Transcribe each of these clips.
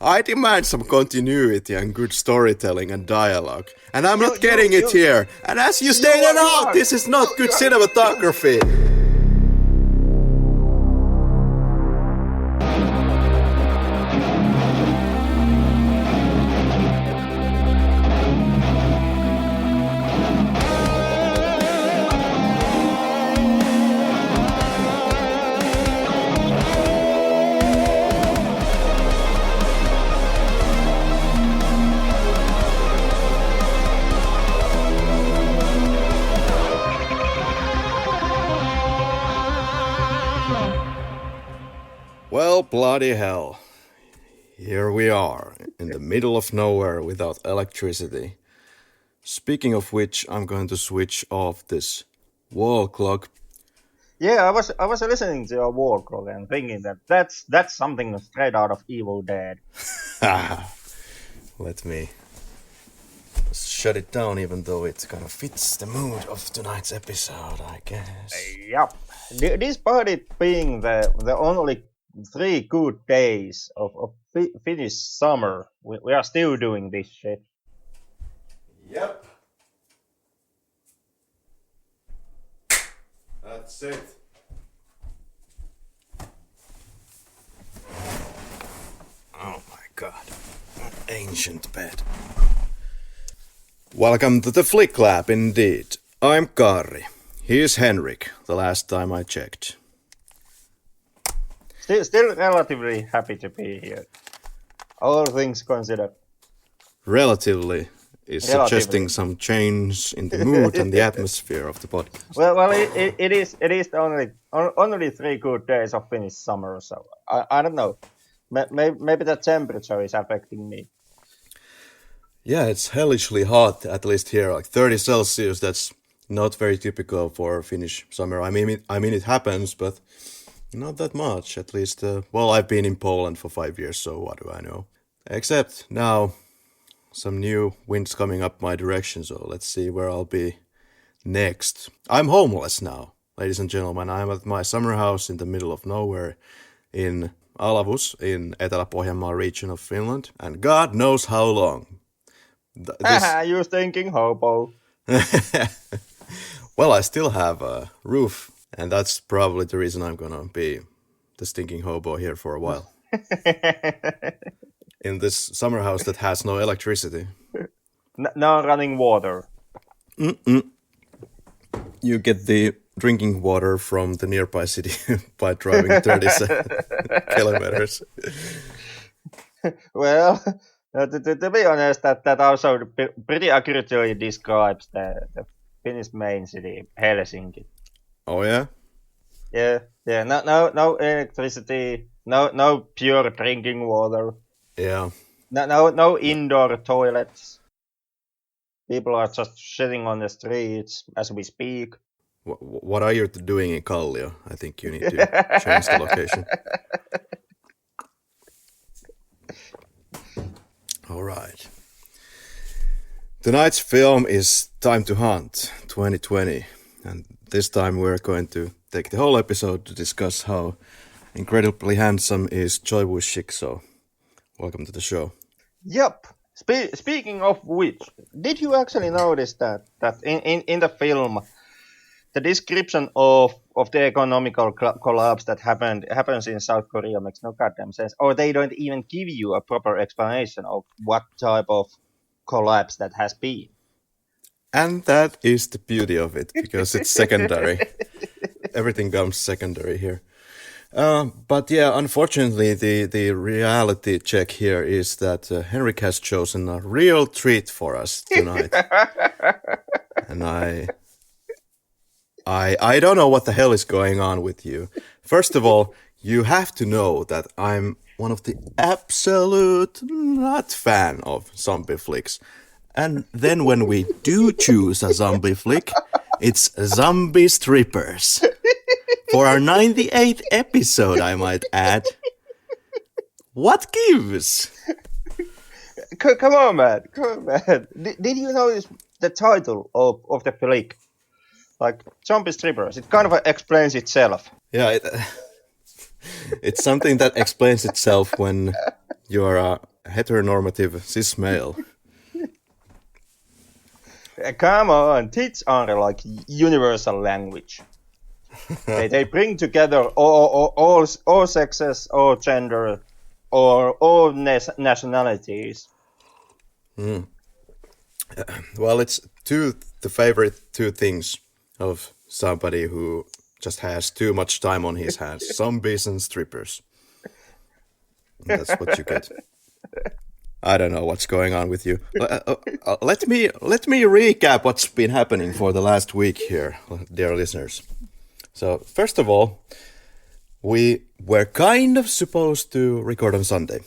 I demand some continuity and good storytelling and dialogue. And I'm not getting it here. And as you stated out, this is not good cinematography. Well, bloody hell. Here we are, in the middle of nowhere without electricity. Speaking of which, I'm going to switch off this wall clock. Yeah, I was listening to your wall clock and thinking that's something straight out of Evil Dead. Let me shut it down, even though it kind of fits the mood of tonight's episode, I guess. Yep. Despite it being the only 3 good days of Finnish summer, we are still doing this shit. Yep. That's it. Oh my god. An ancient bed. Welcome to the Flick Lab, indeed. I'm Kari. Here's Henrik, the last time I checked. Still relatively happy to be here. All things considered. Relatively is suggesting some change in the mood and the atmosphere of the podcast. Well, it is only 3 good days of Finnish summer, so I don't know. Maybe the temperature is affecting me. Yeah, it's hellishly hot, at least here, like 30 Celsius. That's not very typical for Finnish summer. I mean, it happens, but not that much. At least, well, I've been in Poland for 5 years, so what do I know? Except now, some new winds coming up my direction, so let's see where I'll be next. I'm homeless now, ladies and gentlemen. I'm at my summer house in the middle of nowhere in Alavus, in Etelä-Pohjanmaa region of Finland, and God knows how long. You thinking hobo. Well, I still have a roof, and that's probably the reason I'm gonna be the stinking hobo here for a while. In this summer house that has no electricity. No running water. You get the drinking water from the nearby city by driving 30 kilometers. Well, to be honest, that also pretty accurately describes the Finnish main city, Helsinki. Oh yeah? Yeah. No electricity, no pure drinking water. Yeah. No indoor toilets. People are just sitting on the streets as we speak. What are you doing in Kallio? I think you need to change the location. All right. Tonight's film is Time to Hunt 2020. And this time we're going to take the whole episode to discuss how incredibly handsome is Choi Woo-shik. So welcome to the show. Yep. Speaking of which, did you actually notice that in the film, the description of the economical collapse that happens in South Korea makes no goddamn sense, or they don't even give you a proper explanation of what type of collapse that has been. And that is the beauty of it, because it's secondary. Everything comes secondary here. But yeah, unfortunately, the reality check here is that Henrik has chosen a real treat for us tonight. And I don't know what the hell is going on with you. First of all, you have to know that I'm one of the absolute not fan of zombie flicks. And then when we do choose a zombie flick, it's zombie strippers. For our 98th episode, I might add. What gives? Come on, man. Did you notice the title of the flick? Like, zombie strippers. It kind of explains itself. Yeah, it's something that explains itself when you're heteronormative cis male. Come on, tits are like universal language. They bring together all sexes, all gender, or all nationalities. Well, it's the favorite two things of somebody who just has too much time on his hands: zombies and strippers. And that's what you get. I don't know what's going on with you. Let me recap what's been happening for the last week here, dear listeners. So first of all, we were kind of supposed to record on Sunday.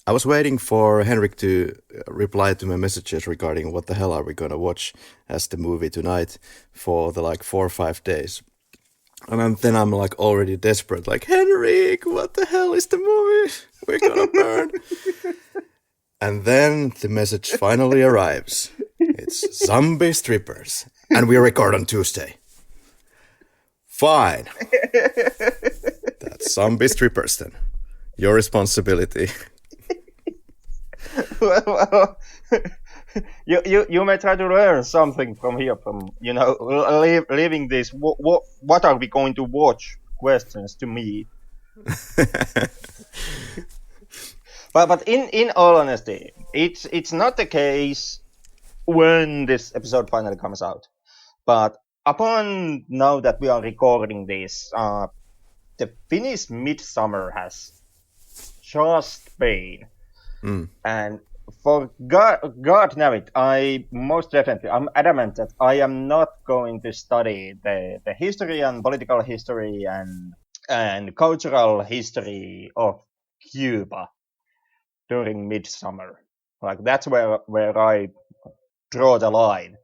I was waiting for Henrik to reply to my messages regarding what the hell are we gonna watch as the movie tonight for the 4 or 5 days. And then I'm already desperate, Henrik, what the hell is the movie we're gonna burn? And then the message finally arrives. It's zombie strippers. And we record on Tuesday. Fine. That's zombie strippers then. Your responsibility. Well, you may try to learn something from here, from leaving this. What are we going to watch? Questions to me. But in all honesty, it's not the case when this episode finally comes out. But upon now that we are recording this, the Finnish midsummer has just been. And for God know it, I'm adamant that I am not going to study the history and political history and cultural history of Cuba during midsummer. That's where I draw the line.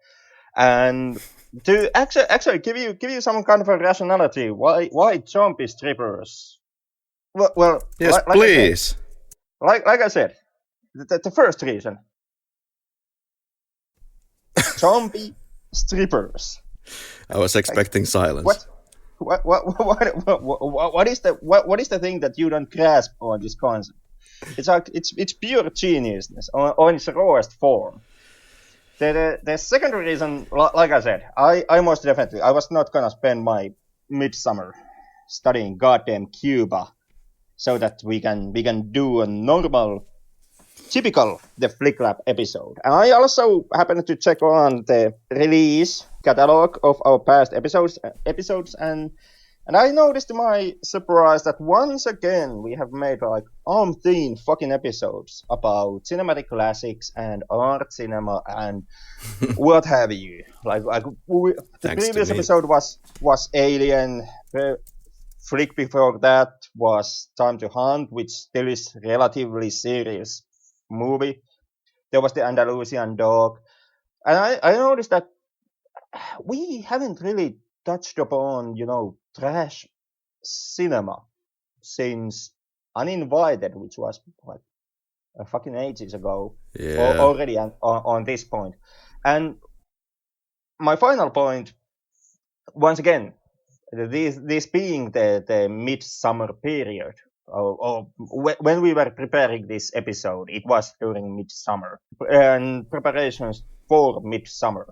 And to actually give you some kind of a rationality, why zombie strippers? Well, yes, please. Like I said, the first reason: zombie strippers. I was expecting silence. What is the thing that you don't grasp on this concept? It's pure geniusness on its rawest form. The second reason, like I said, I most definitely I was not gonna spend my midsummer studying goddamn Cuba so that we can do a normal, typical The Flick Lab episode. And I also happened to check on the release catalog of our past episodes, and I noticed to my surprise that once again we have made umpteen fucking episodes about cinematic classics and art cinema and what have you. The previous episode was Alien. The flick before that was Time to Hunt, which still is relatively serious movie. There was the Andalusian Dog, and I noticed that we haven't really touched upon trash cinema since Uninvited, which was fucking ages ago, already on this point. And my final point, once again, this being the midsummer period, or when we were preparing this episode, it was during midsummer and preparations for midsummer.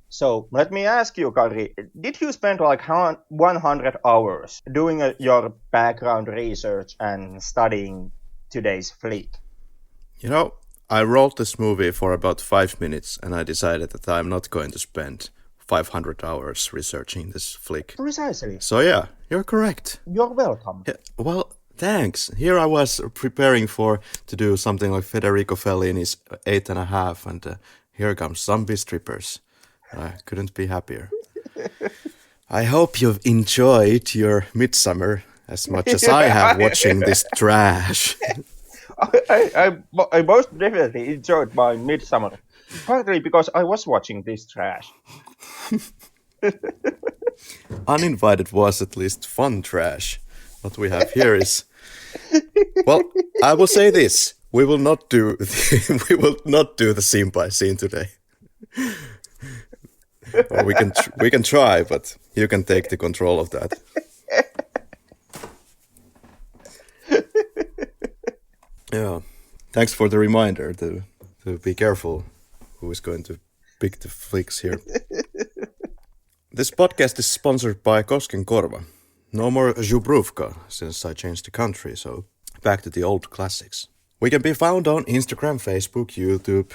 So let me ask you, Kari, did you spend 100 hours doing your background research and studying today's flick? I wrote this movie for about 5 minutes, and I decided that I'm not going to spend 500 hours researching this flick. Precisely. So yeah, you're correct. You're welcome. Yeah, well, thanks. Here I was preparing to do something like Federico Fellini's 8.5, and here comes Zombie Strippers. I couldn't be happier. I hope you've enjoyed your midsummer as much as I have watching this trash. I most definitely enjoyed my midsummer, partly because I was watching this trash. Uninvited was at least fun trash. What we have here is, well, I will say this: we will not do the scene by scene today. Or we can try, but you can take the control of that. Yeah. Thanks for the reminder to be careful who is going to pick the flicks here. This podcast is sponsored by Koskenkorva. No more Zhubruvka since I changed the country, so back to the old classics. We can be found on Instagram, Facebook, YouTube,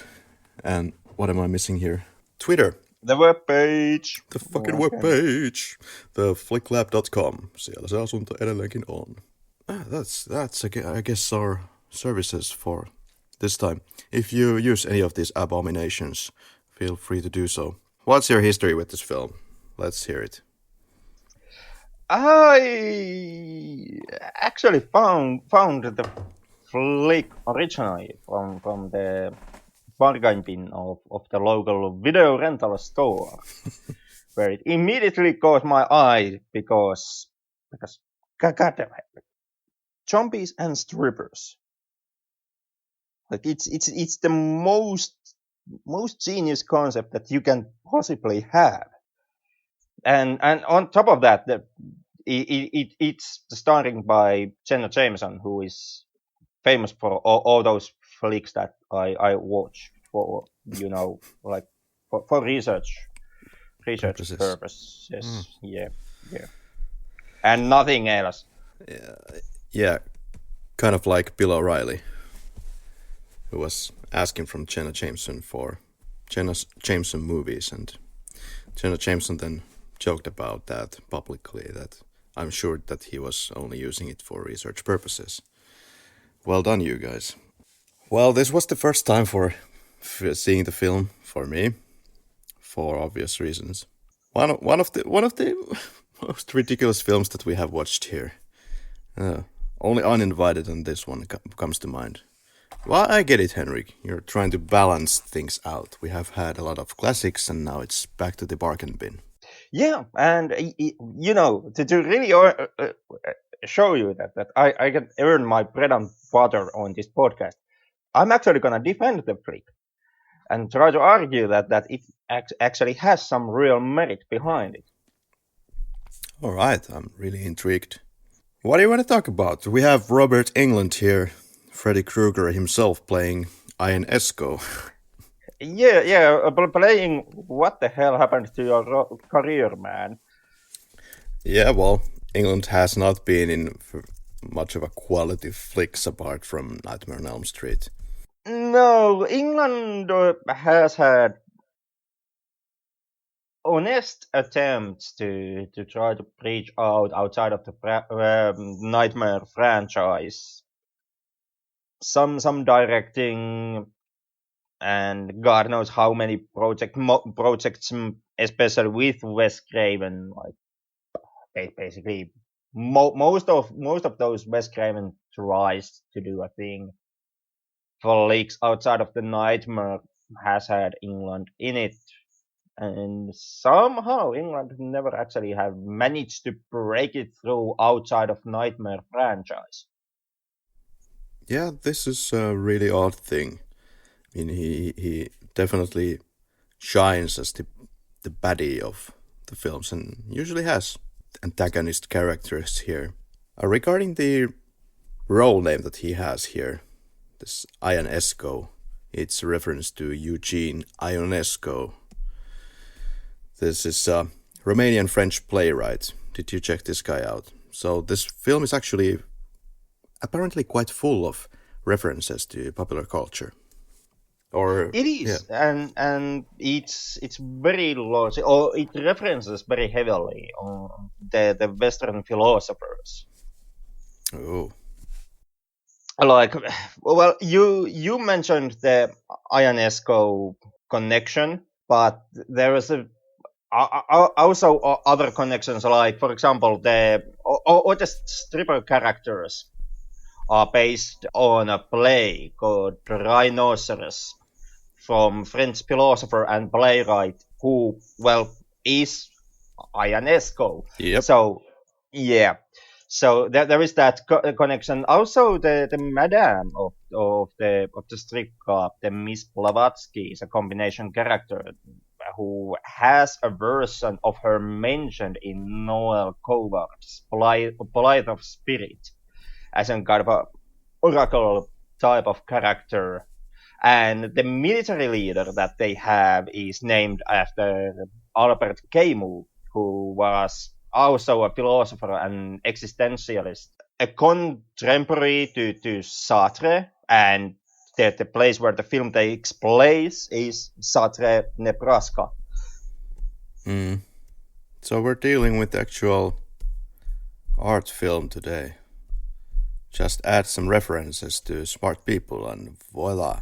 and what am I missing here? Twitter. The webpage. The fucking webpage. The flicklab.com. Siellä se asunto edelleenkin on. That's I guess our services for this time. If you use any of these abominations, feel free to do so. What's your history with this film? Let's hear it. I actually found the flick originally from the bargain bin of the local video rental store, where it immediately caught my eye because goddamn zombies and strippers. Like it's the most genius concept that you can possibly have, and on top of that, it's starring by Jenna Jameson, who is famous for all those flicks that I watch for like for research purposes. Yeah, and nothing else. Yeah, kind of like Bill O'Reilly, who was asking from Jenna Jameson for Jenna Jameson movies, and Jenna Jameson then joked about that publicly, that I'm sure that he was only using it for research purposes. Well done, you guys. Well, this was the first time for seeing the film for me, for obvious reasons. One of the most ridiculous films that we have watched here. Only Uninvited and this one comes to mind. Well, I get it, Henrik. You're trying to balance things out. We have had a lot of classics, and now it's back to the bargain bin. Yeah, and to really show you that I can earn my bread and butter on this podcast, I'm actually gonna defend the flick and try to argue that it actually has some real merit behind it. All right, I'm really intrigued. What do you want to talk about? We have Robert Englund here, Freddy Krueger himself playing Ian Esco. Yeah, playing What the Hell Happened to Your Career, man? Yeah, well, England has not been in much of a quality flicks apart from Nightmare on Elm Street. No, England has had honest attempts to try to breach outside of the Nightmare franchise. Some directing, and God knows how many projects, especially with Wes Craven. Like basically, most of those Wes Craven tries to do a thing for leaks outside of the Nightmare has had England in it, and somehow England never actually have managed to break it through outside of Nightmare franchise. Yeah, this is a really odd thing. I mean, he definitely shines as the baddie of the films, and usually has antagonist characters here. Regarding the role name that he has here, this Ionesco, it's a reference to Eugene Ionesco. This is a Romanian-French playwright. Did you check this guy out? So this film is actually apparently quite full of references to popular culture. Or it is, yeah. and it's very large, or it references very heavily on the Western philosophers. Oh, like, well, you mentioned the Ionesco connection, but there is also other connections, like for example the stripper characters are based on a play called Rhinoceros from French philosopher and playwright who, well, is Ionesco. yep. So, yeah. So there is that connection. Also, the madame of the strip club, the Miss Blavatsky, is a combination character who has a version of her mentioned in Noel Coward's Polite of Spirit as a kind of a oracle type of character. And the military leader that they have is named after Albert Camus, who was also a philosopher and existentialist, a contemporary to Sartre, and the place where the film takes place is Sartre, Nebraska. Mm. So we're dealing with actual art film today. Just add some references to smart people and voila.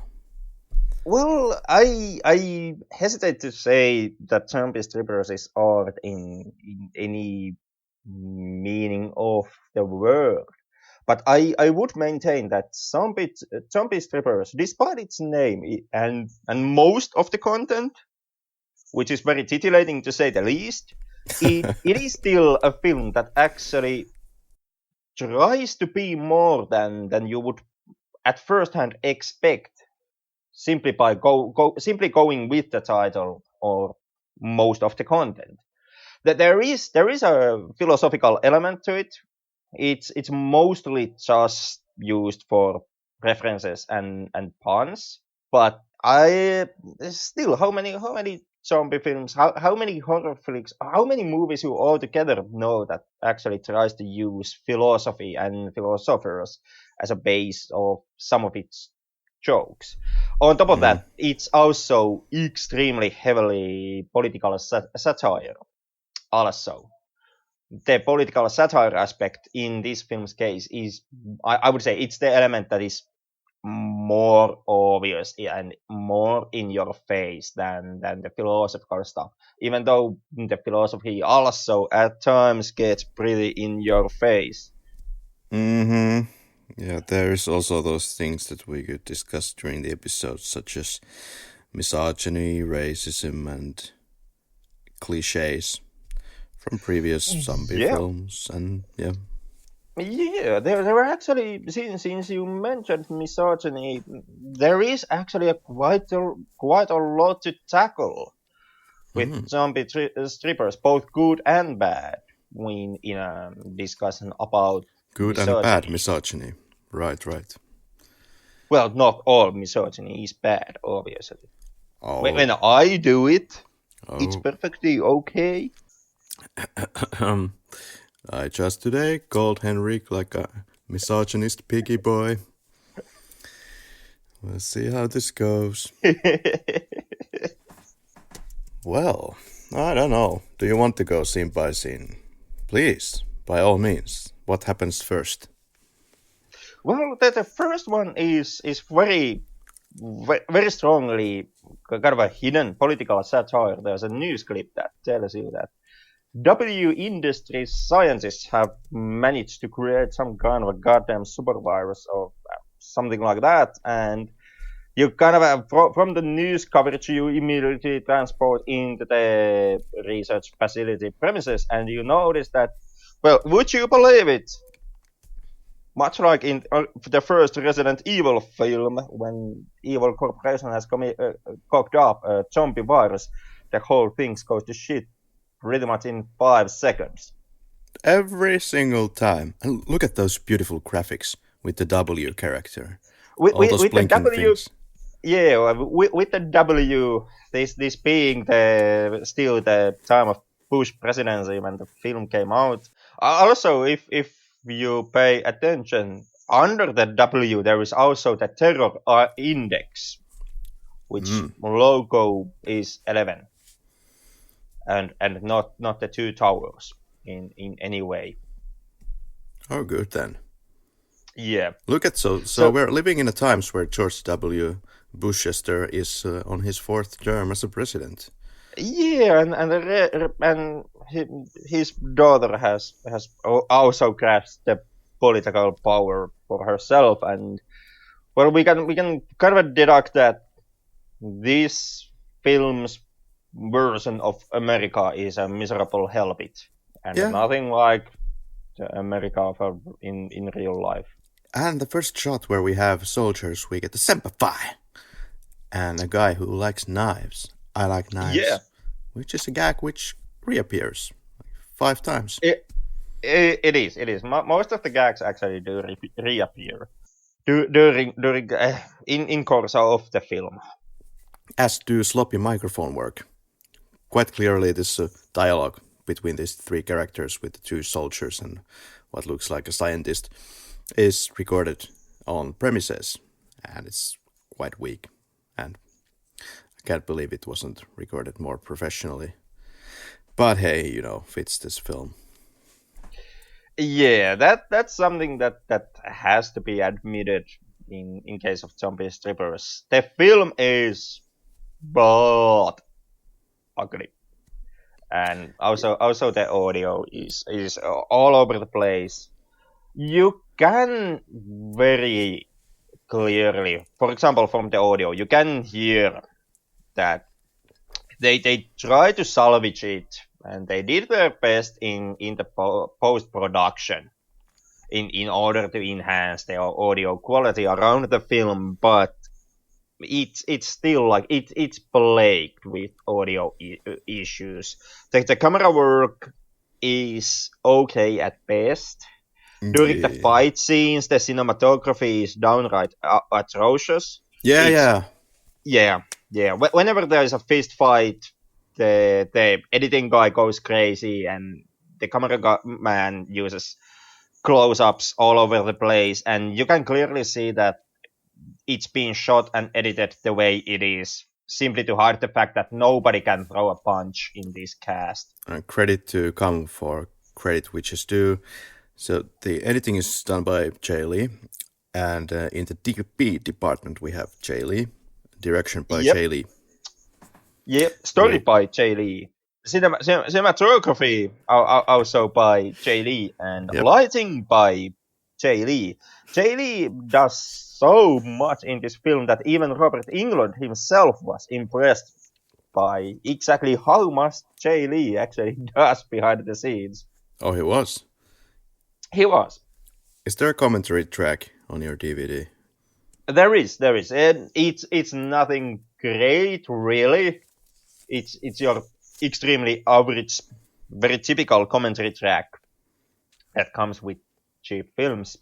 Well, I hesitate to say that zombie strippers is art in any meaning of the word, but I would maintain that zombie strippers, despite its name and most of the content, which is very titillating to say the least, it is still a film that actually tries to be more than you would at first hand expect simply by simply going with the title or most of the content. That there is a philosophical element to it. It's mostly just used for references and puns. But I still, how many zombie films, how many horror flicks, how many movies you altogether know that actually tries to use philosophy and philosophers as a base of some of its jokes. On top of Mm. that, it's also extremely heavily political satire. Also, the political satire aspect in this film's case is, I would say, it's the element that is more obvious and more in your face than the philosophical stuff. Even though the philosophy also at times gets pretty in your face. Hmm. Yeah, there's also those things that we could discuss during the episode, such as misogyny, racism, and cliches from previous zombie Yeah, films, and yeah. yeah. There were actually, since you mentioned misogyny, there is actually quite a lot to tackle with Mm. zombie strippers, both good and bad, when in a discussion about Good and bad misogyny. misogyny. Right, right. Well, not all misogyny is bad, obviously. Oh, When I do it, it's oh. perfectly okay. I just today called Henrik like a misogynist piggy boy. We'll see how this goes. Well, I don't know. Do you want to go scene by scene? Please, by all means. What happens first? Well, the first one is very strongly kind of a hidden political satire. There's a news clip that tells you that W Industries scientists have managed to create some kind of a goddamn super virus or something like that, and you kind of from the news coverage you immediately transport into the research facility premises, and you notice that, well, would you believe it, much like in the first Resident Evil film, when evil corporation has cooked up a zombie virus, the whole thing goes to shit pretty much in 5 seconds. Every single time. And look at those beautiful graphics with the W character. All those With the blinking W, things. yeah, with the W, this being the still the time of Bush presidency when the film came out. Also, if you pay attention, under the W there is also the terror index, which Mm. logo is 11, and not the two towers in any way. Oh, good then. Yeah. Look at so So we're living in a times where George W. Bushester is on his fourth term as a president. yeah, and his daughter has also grasped the political power for herself, and well, we can kind of deduct that this film's version of America is a miserable hellpit, and Yeah, nothing like the America in real life. and the first shot where we have soldiers, we get the Semper Fi, and a guy who likes knives. I like Yeah, knives, which is a gag which reappears 5 times. it is. Most of the gags actually do reappear. during in course of the film. As do sloppy microphone work. Quite clearly, this dialogue between these three characters with the two soldiers and what looks like a scientist is recorded on premises, and it's quite weak. And I can't believe it wasn't recorded more professionally. But hey, fits this film. Yeah, that's something that has to be admitted in case of zombie strippers. The film is but ugly, and also the audio is all over the place. You can very clearly, for example, from the audio, you can hear that they try to salvage it, and they did their best in the post production in order to enhance the audio quality around the film, but it's still like it's plagued with audio issues. The camera work is okay at best. During the Yeah, fight scenes, the cinematography is downright atrocious. yeah, It's yeah. yeah, yeah. Whenever there is a fist fight, the editing guy goes crazy, and the man uses close-ups all over the place, and you can clearly see that it's being shot and edited the way it is, simply to hide the fact that nobody can throw a punch in this cast. Credit to come for credit which is due. So the editing is done by Jay Lee, and in the DP department we have Jay Lee, direction by Yep, Jay Lee. yep. Story Great. by Jay Lee. Cinematography also by Jay Lee, and Yep. lighting by Jay Lee. Jay Lee does so much in this film that even Robert Englund himself was impressed by exactly how much Jay Lee actually does behind the scenes. Oh, he was. He was. Is there a commentary track on your DVD? There is, and it's nothing great really. It's your extremely average, very typical commentary track that comes with cheap films.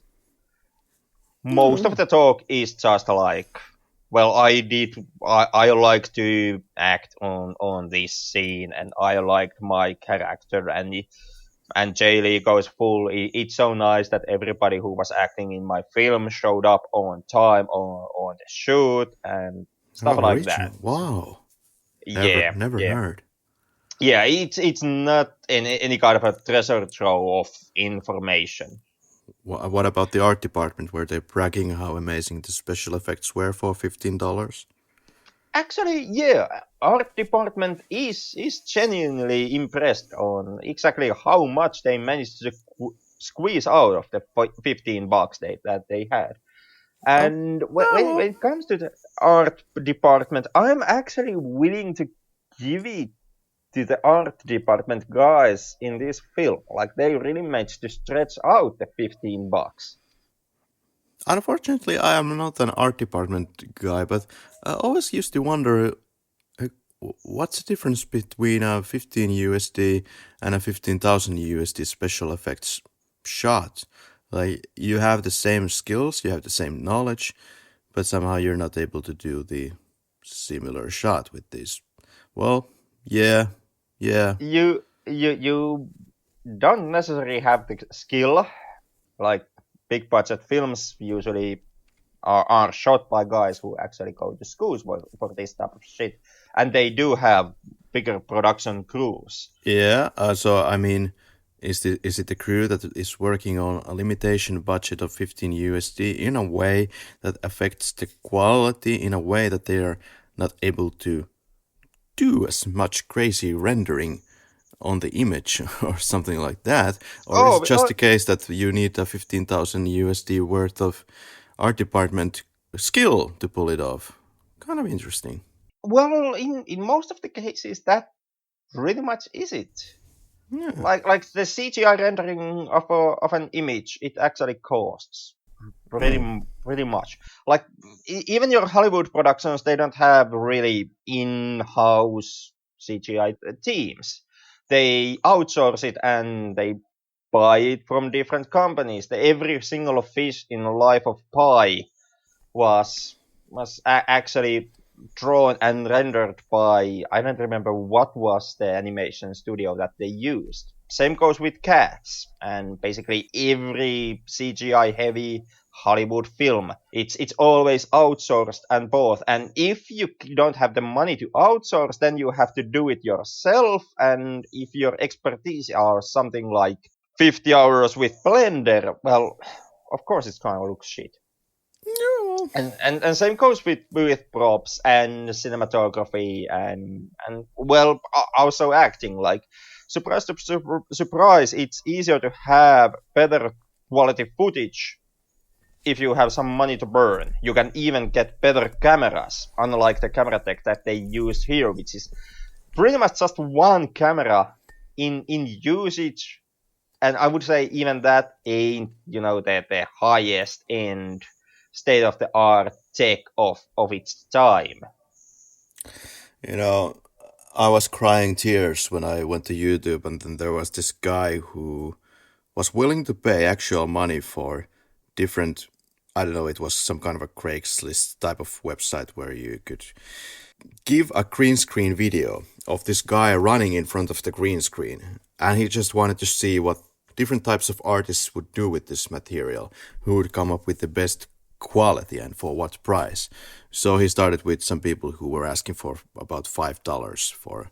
Most of Mm. the talk is just like, well, I like to act on this scene, and I liked my character, and Jay Lee goes full. It's so nice that everybody who was acting in my film showed up on time on the shoot and stuff Oh, like that. original. Wow. Never, Yeah, never yeah, heard. yeah. It's not any kind of a treasure trove of information. What about the art department? Were they bragging how amazing the special effects were for $15? Actually, yeah, art department is genuinely impressed on exactly how much they managed to squeeze out of the $15 that they had. Oh, And oh, when it comes to the art department, I'm actually willing to give it to the art department guys in this film. Like they really managed to stretch out the $15. unfortunately, I am not an art department guy, but I always used to wonder uh, what's the difference between a 15 USD and a 15,000 USD special effects shot? Like, you have the same skills, you have the same knowledge, but somehow you're not able to do the similar shot with these. Well, yeah, yeah. You don't necessarily have the skill. Like big budget films usually are shot by guys who actually go to schools for this type of shit, and they do have bigger production crews. Yeah, so I mean, is it the crew that is working on a limitation budget of 15 USD in a way that affects the quality in a way that they are not able to do as much crazy rendering on the image or something like that? Or is it Oh, just the case that you need a 15,000 USD worth of art department skill to pull it off? Kind of interesting. well, in most of the cases, that pretty much is it. Yeah. Like the CGI rendering of an image, it actually costs Hmm. pretty much. Like even your Hollywood productions, they don't have really in-house CGI teams. They outsource it and they buy it from different companies. Every single fish in the life of Pi. was actually drawn and rendered by, I don't remember what was the animation studio that they used. Same goes with Cats and basically every CGI heavy Hollywood film. It's always outsourced and both. And if you don't have the money to outsource, then you have to do it yourself. And if your expertise are something like 50 hours with Blender, well, of course it's gonna look shit. Yeah. And same goes with props and cinematography and well also acting. Like surprise, it's easier to have better quality footage if you have some money to burn. You can even get better cameras, unlike the camera tech that they use here, which is pretty much just one camera in usage. And I would say even that ain't, the highest end state of the art tech of its time. You know, I was crying tears when I went to YouTube, and then there was this guy who was willing to pay actual money for different. I don't know, it was some kind of a Craigslist type of website where you could give a green screen video of this guy running in front of the green screen. And he just wanted to see what different types of artists would do with this material, who would come up with the best quality and for what price. So he started with some people who were asking for about $5 for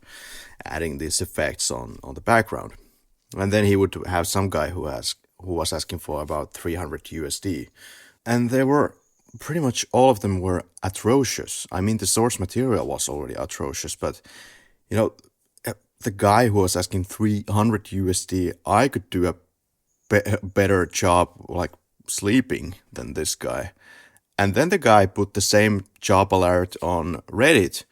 adding these effects on the background. And then he would have some guy who was asking for about 300 USD. And they were pretty much all of them were atrocious. I mean, the source material was already atrocious, but you know, the guy who was asking 300 USD, I could do a better job like sleeping than this guy. And then the guy put the same job alert on Reddit,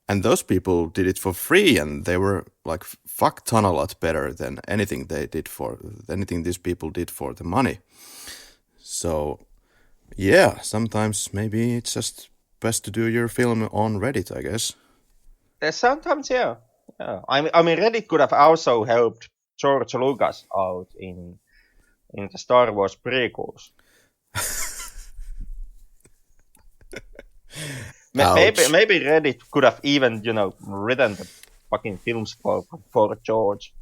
and those people did it for free, and they were like fuck ton a lot better than anything these people did for the money. So yeah, sometimes maybe it's just best to do your film on Reddit, I guess. There's sometimes, yeah. Yeah. I mean, Reddit could have also helped George Lucas out in the Star Wars prequels. Maybe Ouch. maybe Reddit could have even, written the fucking films for George.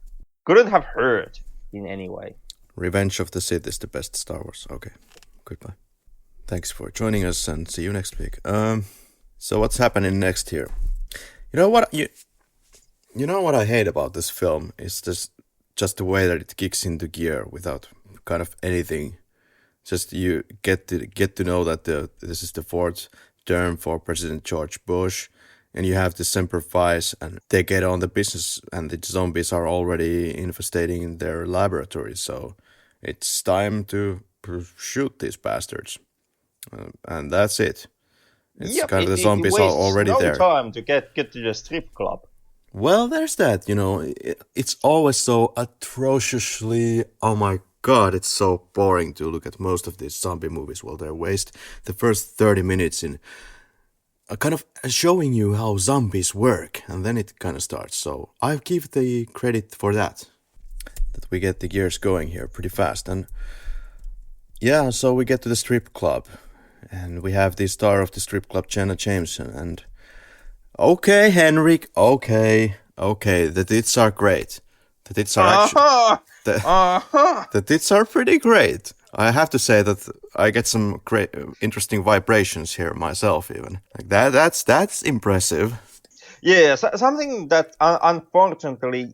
Couldn't have hurt in any way. Revenge of the Sith is the best Star Wars. Okay, goodbye. Thanks for joining us, and see you next week. So what's happening next here? You know what you know what I hate about this film is just the way that it kicks into gear without kind of anything. Just you get to know that this is the fourth term for President George Bush, and you have to sympathize, and they get on the business, and the zombies are already infestating their laboratory. So it's time to shoot these bastards, and that's it. It's Yep, kind of it, the it zombies are wastes already no there. time to get to the strip club. Well, there's that, it's always so atrociously, oh my god, it's so boring to look at most of these zombie movies. Well, they waste the first 30 minutes in kind of showing you how zombies work, and then it kind of starts. So I give the credit for that we get the gears going here pretty fast. And yeah, so we get to the strip club, and we have the star of the strip club, Jenna Jameson, and okay, Henrik. Okay. The tits are great. The tits are actually Uh-huh! the, Uh-huh! the tits are pretty great. I have to say that I get some great, interesting vibrations here myself. Even like that. That's impressive. Yeah, something that unfortunately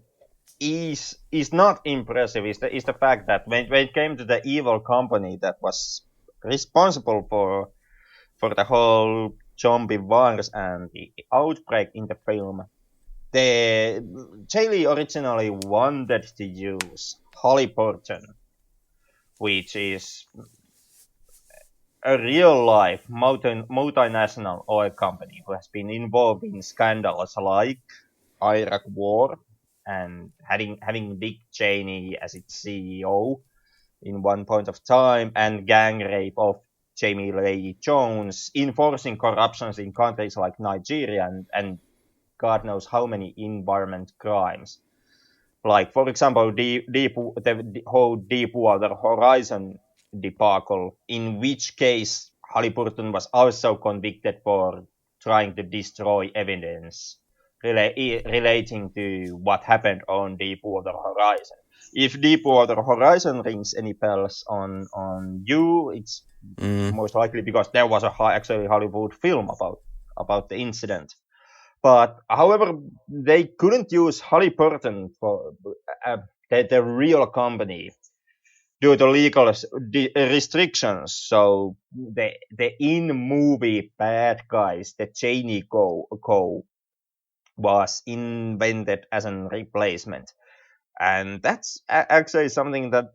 is not impressive is the fact that when it came to the evil company that was responsible for the whole zombie virus and the outbreak in the film, the Haley originally wanted to use Halliburton, which is a real life multinational oil company who has been involved in scandals like Iraq War and having Dick Cheney as its CEO in one point of time, and gang rape of Jamie Lee Jones, enforcing corruptions in countries like Nigeria and God knows how many environment crimes. Like, for example, the whole Deepwater Horizon debacle, in which case Halliburton was also convicted for trying to destroy evidence relating to what happened on Deepwater Horizon. If Deepwater Horizon rings any bells on you, it's Mm. most likely because there was a actually Hollywood film about the incident. But however, they couldn't use Halliburton for the real company due to legal restrictions. So the in movie bad guys, the Cheney Co. was invented as a replacement, and that's actually something that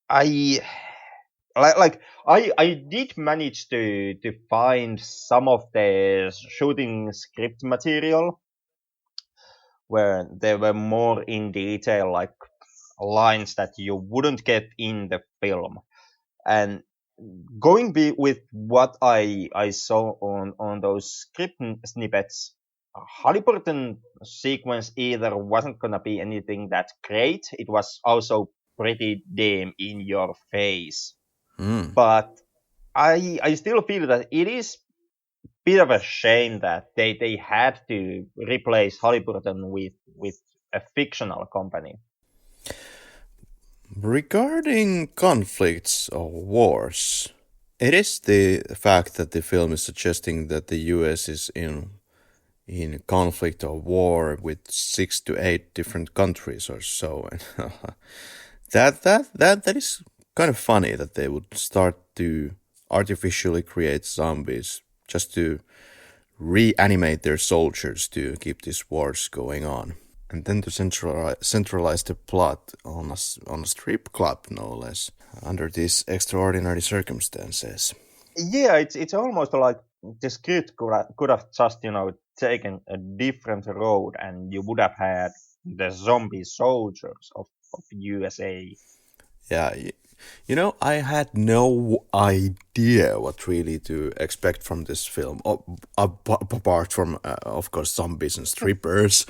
I I did manage to find some of the shooting script material where they were more in detail, like lines that you wouldn't get in the film. And going with what I saw on those script snippets, Halliburton sequence either wasn't gonna be anything that great. It was also pretty damn in your face. Mm. But I still feel that it is a bit of a shame that they had to replace Halliburton with a fictional company. Regarding conflicts or wars, it is the fact that the film is suggesting that the US is in conflict or war with 6 to 8 different countries or so. And that is kind of funny that they would start to artificially create zombies just to reanimate their soldiers to keep these wars going on. And then to centralize the plot on on a strip club, no less, under these extraordinary circumstances. Yeah, it's almost like the script could have just taken a different road, and you would have had the zombie soldiers of USA. Yeah, you know, I had no idea what really to expect from this film, apart from, of course, zombies and strippers.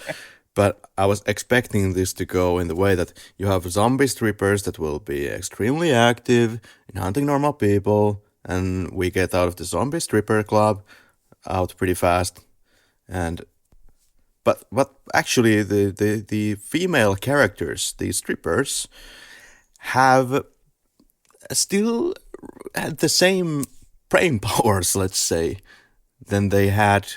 But I was expecting this to go in the way that you have zombie strippers that will be extremely active in hunting normal people, and we get out of the zombie stripper club out pretty fast. And but actually, the female characters, the strippers, have still had the same brain powers, let's say, than they had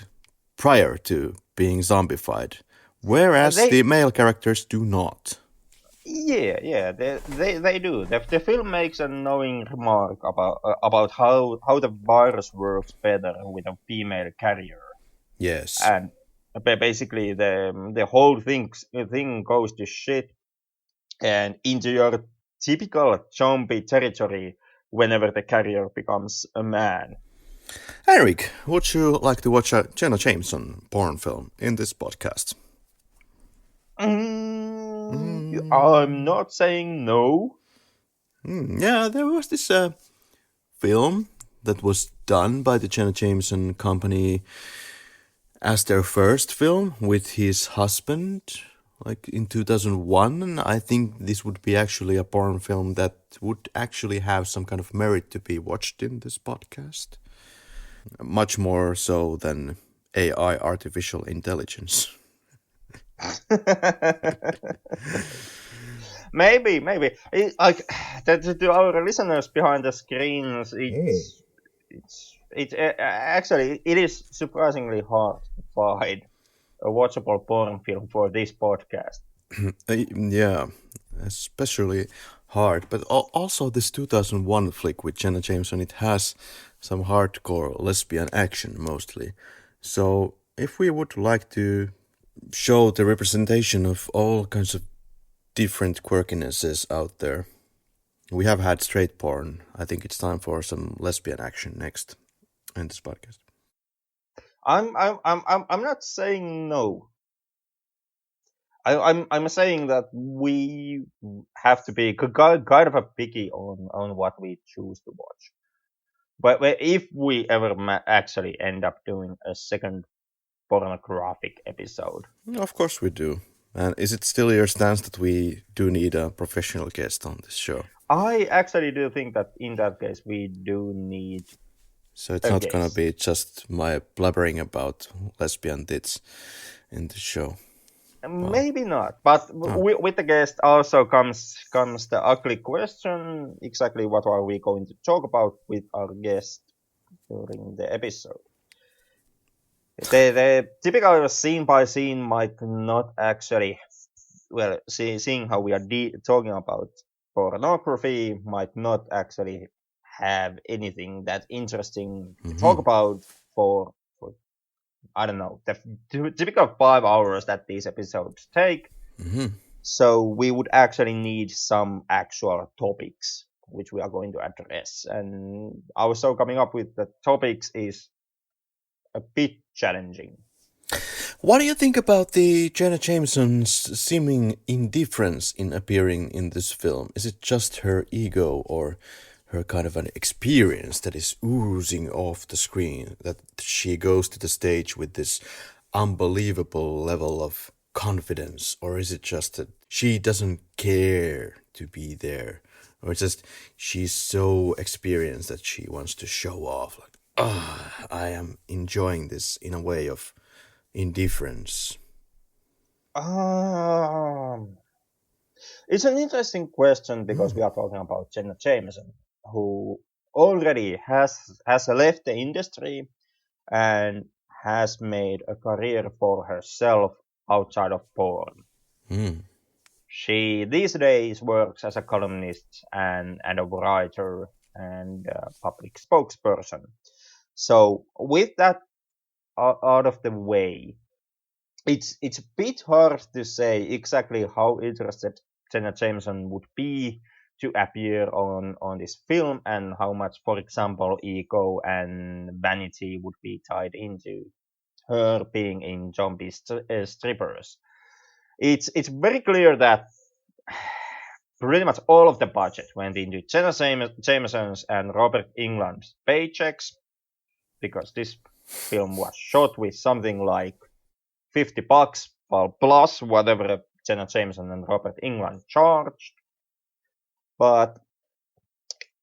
prior to being zombified, whereas They the male characters do not. yeah, they do. The film makes a knowing remark about how the virus works better with a female carrier, Yes. and basically the whole thing goes to shit and into your typical zombie territory whenever the carrier becomes a man. Eric, would you like to watch a Jenna Jameson porn film in this podcast? I'm Mm, not saying no. yeah, there was this film that was done by the Jenna Jameson company as their first film with his husband, like in 2001. I think this would be actually a porn film that would actually have some kind of merit to be watched in this podcast. Much more so than AI, artificial intelligence. Maybe. Like to our listeners behind the screens, actually it is surprisingly hard to find a watchable porn film for this podcast. Yeah, especially hard. But also this 2001 flick with Jenna Jameson, it has some hardcore lesbian action mostly. So if we would like to show the representation of all kinds of different quirkinesses out there, we have had straight porn. I think it's time for some lesbian action next in this podcast. I'm not saying no. I'm saying that we have to be kind of a picky on what we choose to watch. But if we ever actually end up doing a second pornographic episode, Of course we do. And is it still your stance that we do need a professional guest on this show? I actually do think that in that case we do need So it's a not gonna guest. be just my blabbering about lesbian tits in the show. Well, Maybe not, but oh, with the guest also comes the ugly question: exactly what are we going to talk about with our guest during the episode? The typical scene by scene might not actually, well, seeing how we are talking about pornography, might not actually have anything that interesting to talk hmm about for I don't know the typical 5 hours that these episodes take. hmm So we would actually need some actual topics which we are going to address. And also coming up with the topics is a bit challenging. What do you think about the Jenna Jameson's seeming indifference in appearing in this film? Is it just her ego or her kind of an experience that is oozing off the screen, that she goes to the stage with this unbelievable level of confidence? Or is it just that she doesn't care to be there? Or it's just she's so experienced that she wants to show off, like, ah, I am enjoying this in a way of indifference. Um, it's an interesting question because we are talking about Jenna Jameson, who already has left the industry and has made a career for herself outside of porn. Mm. She these days works as a columnist and a writer and a public spokesperson. So with that out of the way, it's a bit hard to say exactly how interested Jenna Jameson would be to appear on this film and how much, for example, ego and vanity would be tied into her being in zombie strippers. It's very clear that pretty much all of the budget went into Jenna Jameson's and Robert England's paychecks because this film was shot with something like $50, well, plus whatever Jenna Jameson and Robert England charged. But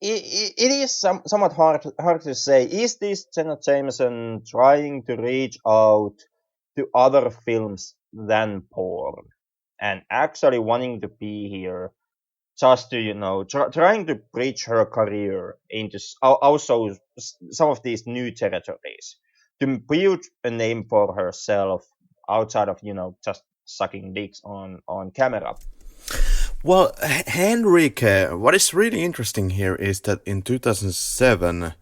it is somewhat hard to say. Is this Jenna Jameson trying to reach out to other films than porn and actually wanting to be here just to trying to bridge her career into also some of these new territories to build a name for herself outside of just sucking dicks on camera. Well, Henrike, what is really interesting here is that in 2007,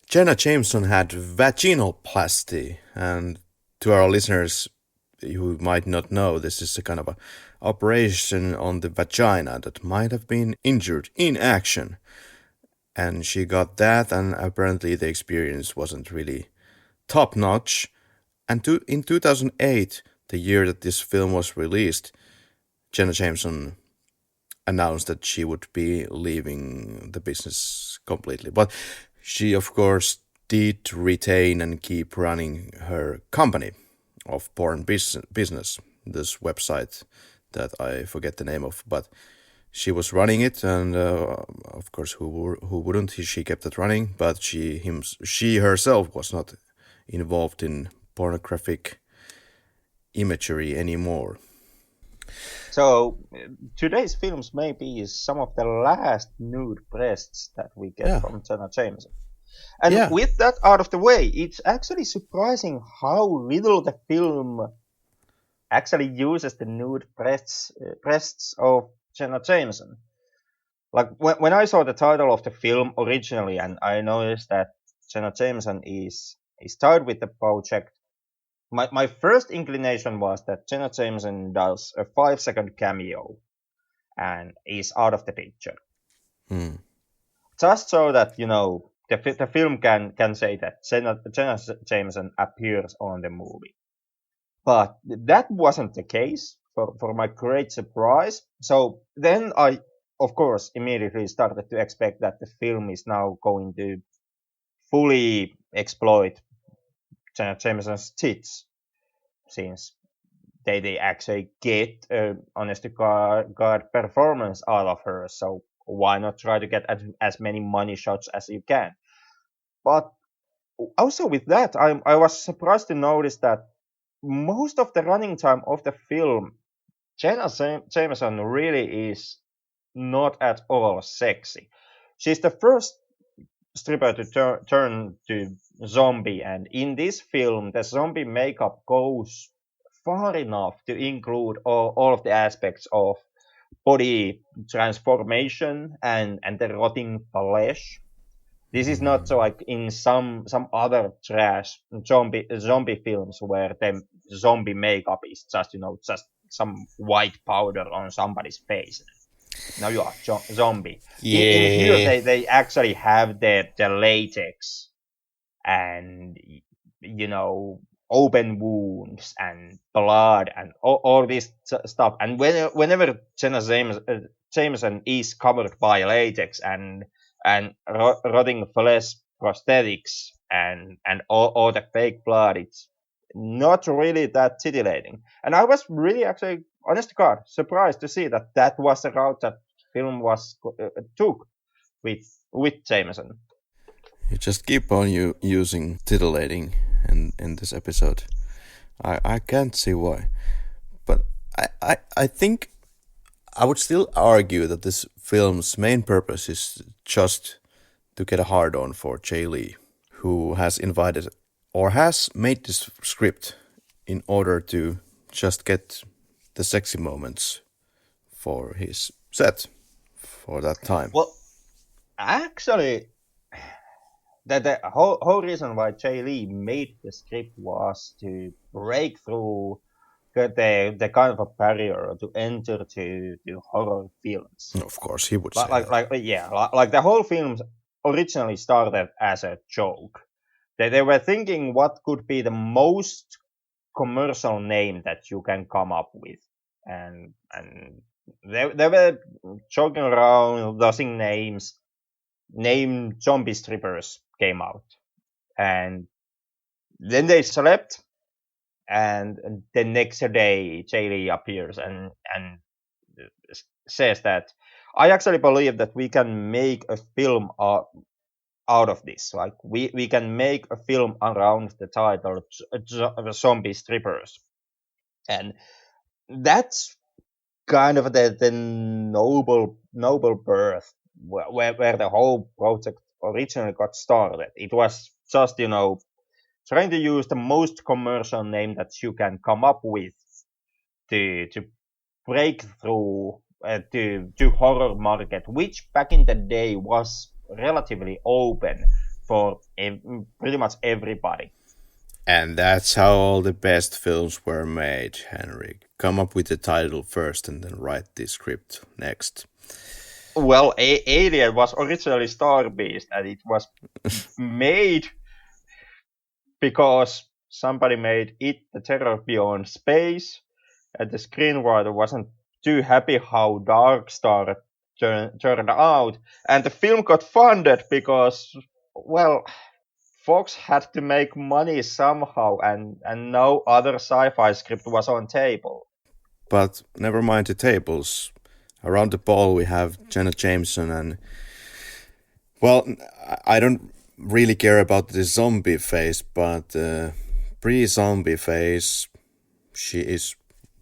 Jenna Jameson had vaginoplasty, and to our listeners who might not know, this is a kind of a operation on the vagina that might have been injured in action, and she got that, and apparently the experience wasn't really top notch. And in 2008, the year that this film was released, Jenna Jameson announced that she would be leaving the business completely. But she, of course, did retain and keep running her company of porn business, this website that I forget the name of, but she was running it, and of course, who wouldn't? She kept it running, but she herself was not involved in pornographic imagery anymore. So today's films may be some of the last nude breasts that we get Yeah, from Jenna Jameson. And yeah. with that out of the way, it's actually surprising how little the film actually uses the nude breasts of Jenna Jameson. Like when I saw the title of the film originally, and I noticed that Jenna Jameson is tied with the project, my first inclination was that Jenna Jameson does a 5 second cameo and is out of the picture, Hmm. just so that the film can say that Jenna Jameson appears on the movie. But that wasn't the case for my great surprise. So then I, of course, immediately started to expect that the film is now going to fully exploit Janet Jameson's tits, since they actually get honest to God performance out of her. So why not try to get as many money shots as you can? But also with that, I was surprised to notice that most of the running time of the film, Jenna Jameson really is not at all sexy. She's the first stripper to turn to zombie, and in this film, the zombie makeup goes far enough to include all of the aspects of body transformation and the rotting flesh. This is not so like in some other trash zombie films where the zombie makeup is just just some white powder on somebody's face. Now you are zombie. In here Yeah. they actually have the latex and open wounds and blood and all this stuff. And whenever Jenna Jameson is covered by latex and rotting flesh prosthetics and all the fake blood, it's not really that titillating. And I was really actually, honest to God, surprised to see that that was the route that film was took with Jameson. You just keep on using titillating in this episode. I can't see why. But I think I would still argue that this film's main purpose is just to get a hard on for Jay Lee, who has invited or has made this script in order to just get the sexy moments for his set for that time. Well, actually, the whole reason why Jay Lee made the script was to break through the kind of a barrier to enter to horror films. Of course, he would Like say like, that. like yeah, like the whole film originally started as a joke. They were thinking what could be the most commercial name that you can come up with, and they were joking around, losing names. Name zombie strippers came out, and then they slept, and the next day Lee appears and says that I actually believe that we can make a film out of this. Like we can make a film around the title Zombie Strippers, and that's kind of the noble birth where the whole project originally got started. It was just trying to use the most commercial name that you can come up with to break through to horror market, which back in the day was relatively open for pretty much everybody. And that's how all the best films were made, Henrik. Come up with the title first and then write the script next. Well, Alien was originally Star Beast, and it was made because somebody made it the Terror Beyond Space, and the screenwriter wasn't too happy how Dark Star turned out, and the film got funded because, well, Fox had to make money somehow, and no other sci-fi script was on table. But never mind the tables. Around the ball we have Jenna Jameson and well, I don't really care about the zombie phase, but pre-zombie phase, she is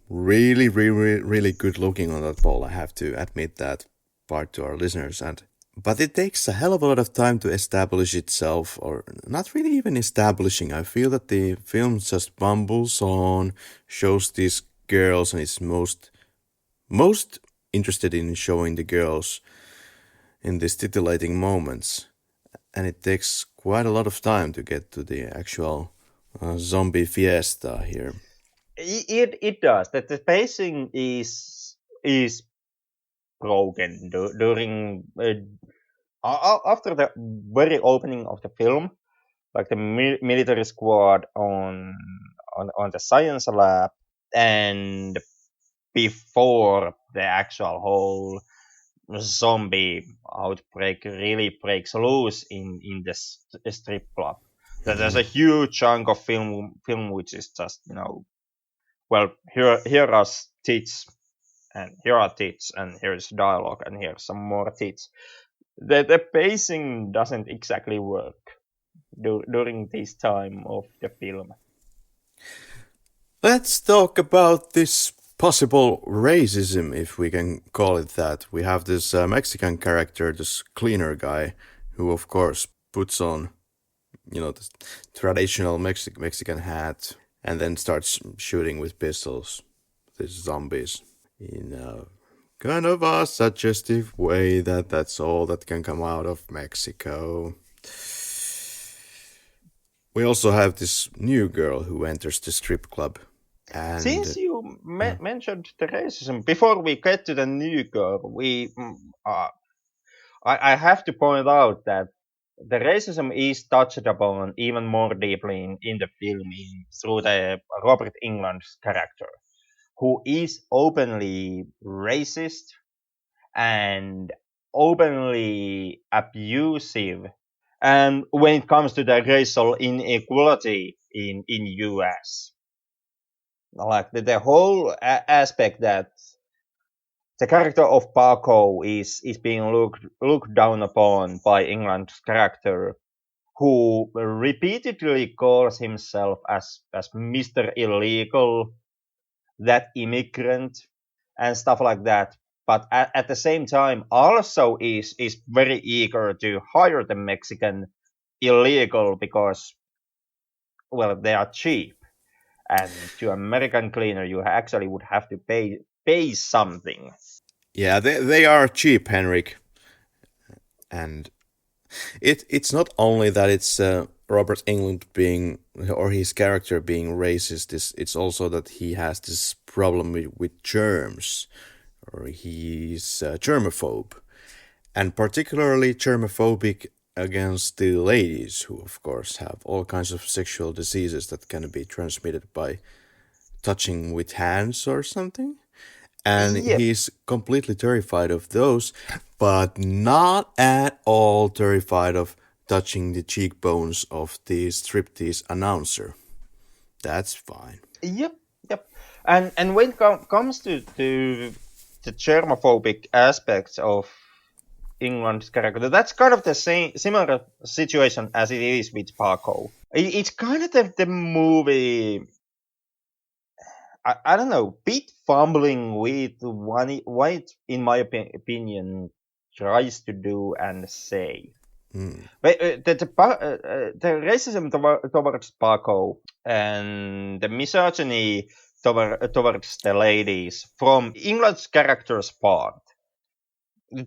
really, really, really good looking on that ball. I have to admit that part to our listeners, and but it takes a hell of a lot of time to establish itself, or not really even establishing. I feel that the film just bumbles on, shows these girls, and is most interested in showing the girls in these titillating moments, and it takes quite a lot of time to get to the actual zombie fiesta here. It does. That the pacing is broken during after the very opening of the film, like the military squad on the science lab, and before the actual whole zombie outbreak really breaks loose in the strip club. There's a huge chunk of film which is just well, here are tits, and here are tits, and here's dialogue, and here's some more tits. The pacing doesn't exactly work. during this time of the film. Let's talk about this possible racism, if we can call it that. We have this Mexican character, this cleaner guy, who of course puts on, this traditional Mexican hat and then starts shooting with pistols, these zombies, in a kind of a suggestive way that's all that can come out of Mexico. We also have this new girl who enters the strip club, Since and you mentioned the racism, before we get to the new girl, I have to point out that the racism is touched upon even more deeply in the film through the Robert England's character, who is openly racist and openly abusive. And when it comes to the racial inequality in US, like the whole aspect that the character of Paco is being looked down upon by England's character, who repeatedly calls himself as Mr. Illegal, that immigrant, and stuff like that. But at the same time, also is very eager to hire the Mexican illegal because, well, they are cheap, and to American cleaner you actually would have to pay something. yeah, they are cheap, Henrik. And it's not only that it's Robert England being, or his character being racist. It's also that he has this problem with germs, or he's germaphobe, and particularly germophobic against the ladies, who of course have all kinds of sexual diseases that can be transmitted by touching with hands or something. And Yep. he's completely terrified of those, but not at all terrified of touching the cheekbones of the striptease announcer. That's fine. Yep, yep. And when it comes to the germophobic aspects of England's character, that's kind of the same similar situation as it is with Paco. It's kind of the movie. I don't know, bit fumbling with what it, in my opinion, tries to do and say. Mm. But the racism towards Paco and the misogyny towards the ladies from England's character's part,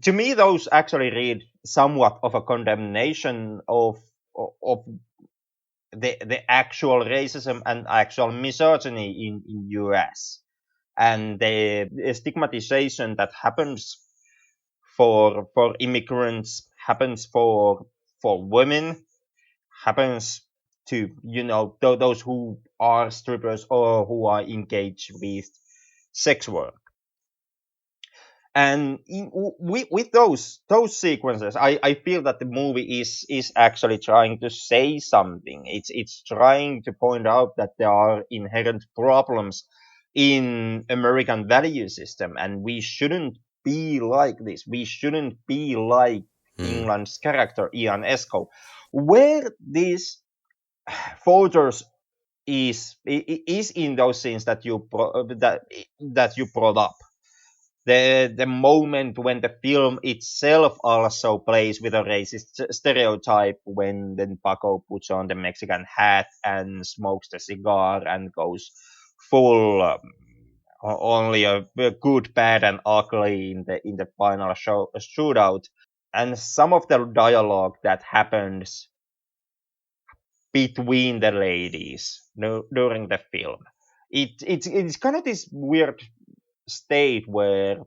to me, those actually read somewhat of a condemnation of the actual racism and actual misogyny in US, and the stigmatization that happens for immigrants, happens for women, happens to those who are strippers or who are engaged with sex work. And with those sequences, I feel that the movie is actually trying to say something. It's trying to point out that there are inherent problems in American value system, and we shouldn't be like this. We shouldn't be like Mm. England's character Ian Esco, where these photos is in those scenes that that you brought up. The moment when the film itself also plays with a racist stereotype, when then Paco puts on the Mexican hat and smokes the cigar and goes full only a good, bad, and ugly in the final shootout, and some of the dialogue that happens between the ladies during the film. It's kind of this weird state where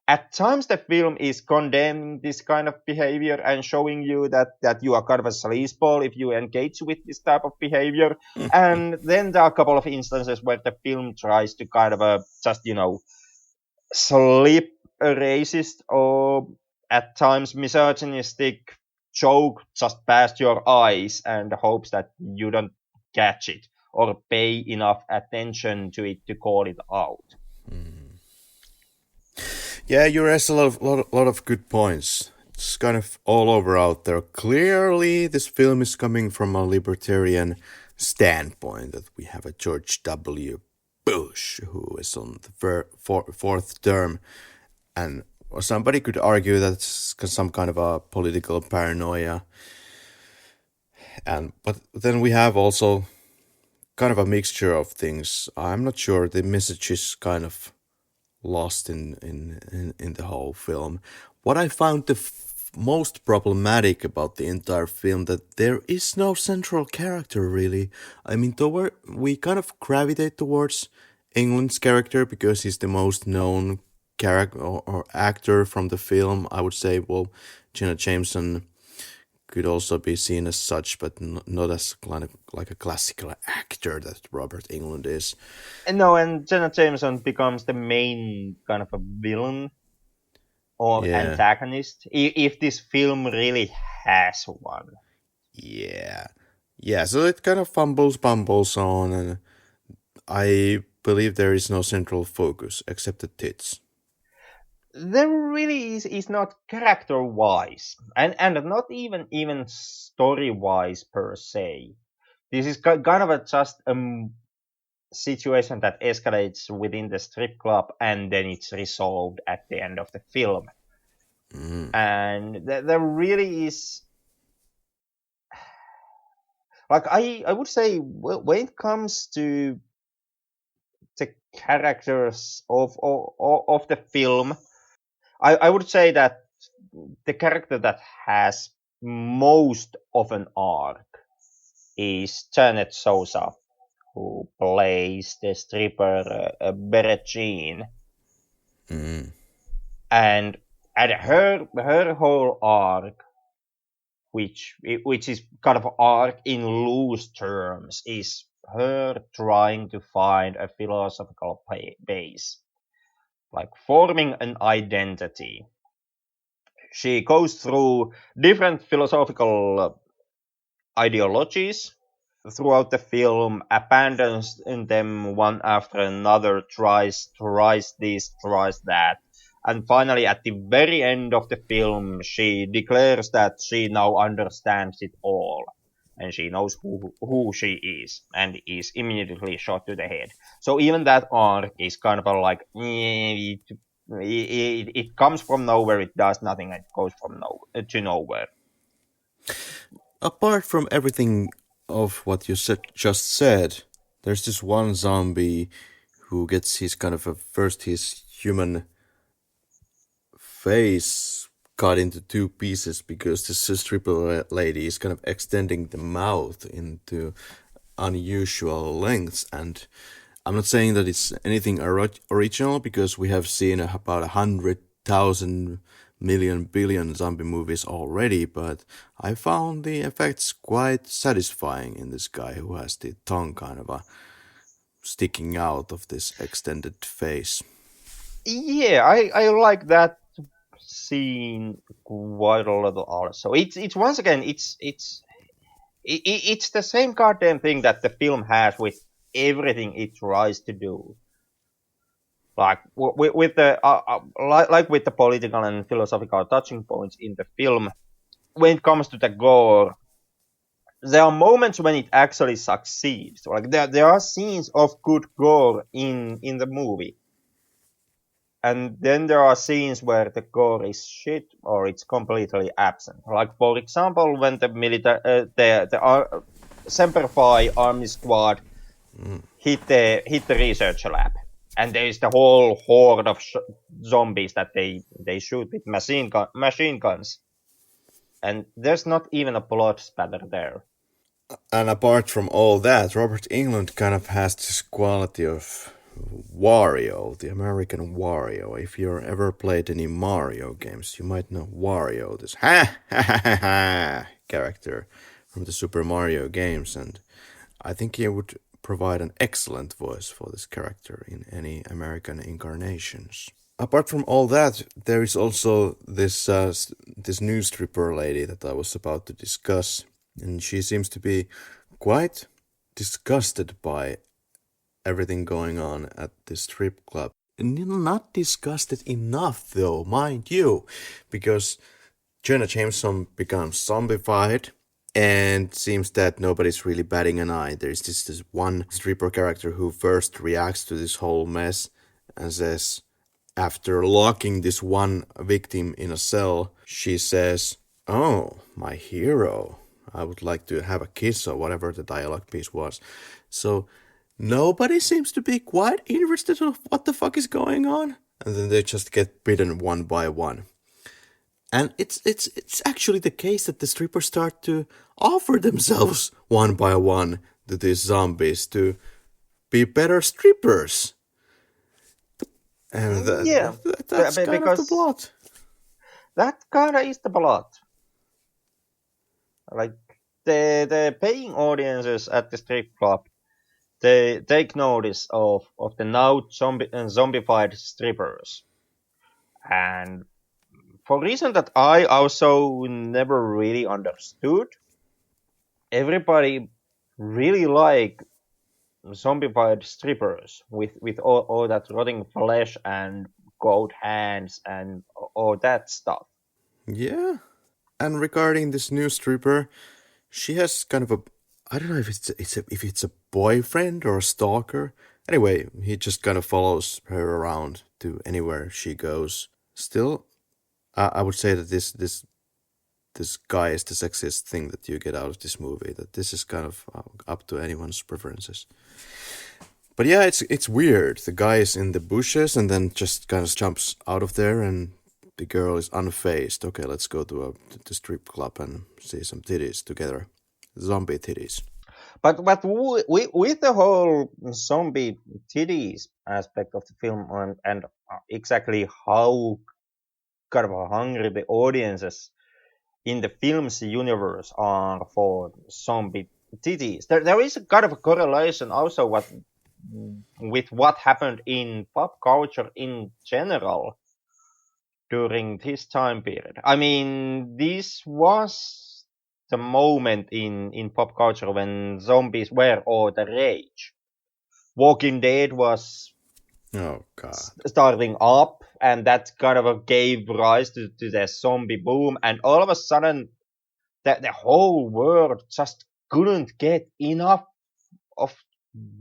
at times the film is condemning this kind of behavior and showing you that you are kind of a sleazeball if you engage with this type of behavior. And then there are a couple of instances where the film tries to kind of just slip a racist or at times misogynistic joke just past your eyes and hopes that you don't catch it or pay enough attention to it to call it out. Yeah, you raised a lot of good points. it's kind of all over out there. Clearly, this film is coming from a libertarian standpoint that we have a George W. Bush who is on the fourth term, and somebody could argue that it's some kind of a political paranoia. And but then we have also kind of a mixture of things. I'm not sure the message is kind of lost in the whole film. What I found the most problematic about the entire film that there is no central character really. I mean, we kind of gravitate towards England's character because he's the most known character or actor from the film. I would say, well, Jenna Jameson could also be seen as such, but not as kind of like a classical actor that Robert England is. And no, and Jenna Jameson becomes the main kind of a villain or Yeah, antagonist if this film really has one. yeah, yeah. So it kind of bumbles on, and I believe there is no central focus except the tits. There really is not character wise, and not even story wise per se. This is kind of a just situation that escalates within the strip club and then it's resolved at the end of the film. Mm. And there really is, like, I would say, when it comes to the characters of the film, I would say that the character that has most of an arc is Janet Sousa, who plays the stripper Beret Jean. Mm. And her whole arc, which is kind of arc in loose terms, is her trying to find a philosophical base, like forming an identity. She goes through different philosophical ideologies throughout the film, abandons them one after another, tries this, tries that. And finally, at the very end of the film, she declares that she now understands it all. And she knows who she is, and is immediately shot to the head. So even that arc is kind of a like, it comes from nowhere, it does nothing, it goes from to nowhere. Apart from everything of what you just said, there's this one zombie who gets his kind of first his human face cut into two pieces because this triple lady is kind of extending the mouth into unusual lengths. And I'm not saying that it's anything original because we have seen about 100,000 million billion zombie movies already, but I found the effects quite satisfying in this guy who has the tongue kind of sticking out of this extended face. Yeah, I like that scene quite a little also. It's once again it's the same goddamn thing that the film has with everything it tries to do. Like with the like with the political and philosophical touching points in the film. When it comes to the gore, there are moments when it actually succeeds. Like there are scenes of good gore in the movie, and then there are scenes where the gore is shit or it's completely absent. Like for example, when the military, Semper Fi army squad hit the research lab, and there is the whole horde of zombies that they shoot with machine guns, and there's not even a blood spatter there. And apart from all that, Robert England kind of has this quality of Wario, the American Wario. If you've ever played any Mario games, you might know Wario, this ha ha ha ha ha character from the Super Mario games, and I think he would provide an excellent voice for this character in any American incarnations. Apart from all that, there is also this new stripper lady that I was about to discuss, and she seems to be quite disgusted by everything going on at this strip club. Not disgusted enough, though, mind you, because Jonah Jameson becomes zombified, and seems that nobody's really batting an eye. There's this one stripper character who first reacts to this whole mess and says, after locking this one victim in a cell, she says, "Oh, my hero. I would like to have a kiss," or whatever the dialogue piece was. So nobody seems to be quite interested in what the fuck is going on. And then they just get bitten one by one. And it's actually the case that the strippers start to offer themselves one by one to these zombies to be better strippers. And Yeah, that's kind of the because plot. that kind of is the plot. Like the paying audiences at the strip club, they take notice of the now zombified strippers, and for reason that I also never really understood, everybody really like zombified strippers with all that rotting flesh and goat hands and all that stuff. Yeah. And regarding this new stripper, she has kind of a, I don't know if if it's a boyfriend or a stalker. Anyway, he just kind of follows her around to anywhere she goes. Still, I would say that this guy is the sexiest thing that you get out of this movie. That this is kind of up to anyone's preferences. But yeah, it's weird. The guy is in the bushes and then just kind of jumps out of there, and the girl is unfazed. Okay, let's go to the strip club and see some titties together. Zombie titties. But with the whole zombie titties aspect of the film and exactly how kind of hungry the audiences in the film's universe are for zombie titties, there is a kind of a correlation also with what happened in pop culture in general during this time period. I mean, this was the moment in pop culture when zombies were all the rage. Walking Dead was Oh god. starting up, and that kind of gave rise to the zombie boom. And all of a sudden, the whole world just couldn't get enough of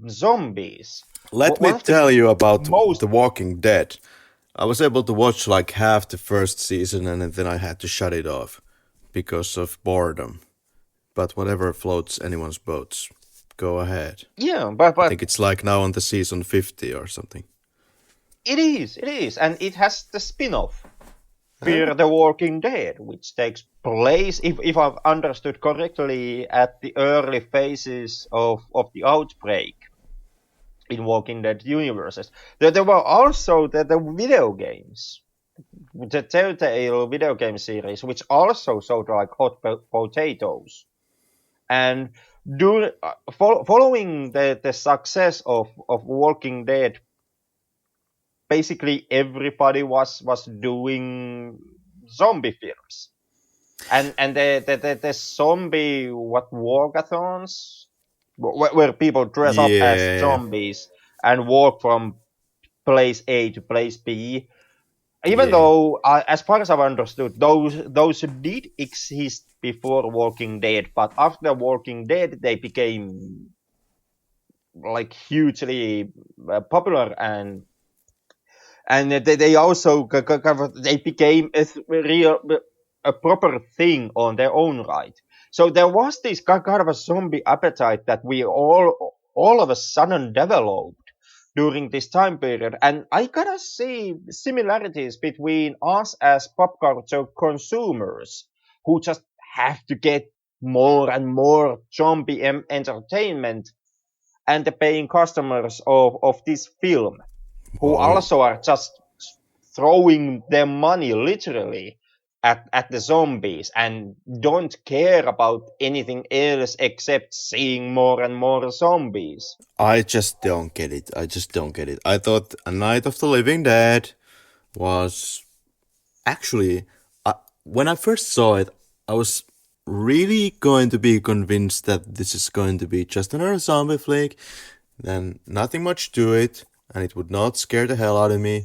zombies. Let me One of the tell you about most The Walking Dead. I was able to watch like half the first season and then I had to shut it off because of boredom. But whatever floats anyone's boats, go ahead. yeah, I but think it's like now on the season 50 or something. it is, and it has the spin-off Huh? Fear the Walking Dead, which takes place, if I've understood correctly, at the early phases of the outbreak in Walking Dead universes. There were also the video games, the Telltale video game series, which also sold like hot potatoes. And following the success of Walking Dead, basically everybody was doing zombie films. And the zombie walkathons, where people dress up as Yeah, zombies and walk from place A to place B. Even yeah, though, as far as I've understood, those did exist before Walking Dead, but after Walking Dead, they became like hugely popular, and they also they became a proper thing on their own right. So there was this kind of a zombie appetite that we all of a sudden developed during this time period, and I kind of see similarities between us as pop culture consumers who just have to get more and more zombie entertainment, and the paying customers of this film who whoa. also are just throwing their money literally at the zombies and don't care about anything else except seeing more and more zombies. I just don't get it. I just don't get it. I thought A Night of the Living Dead was actually, when I first saw it, I was really going to be convinced that this is going to be just another zombie flick, then nothing much to it, and it would not scare the hell out of me.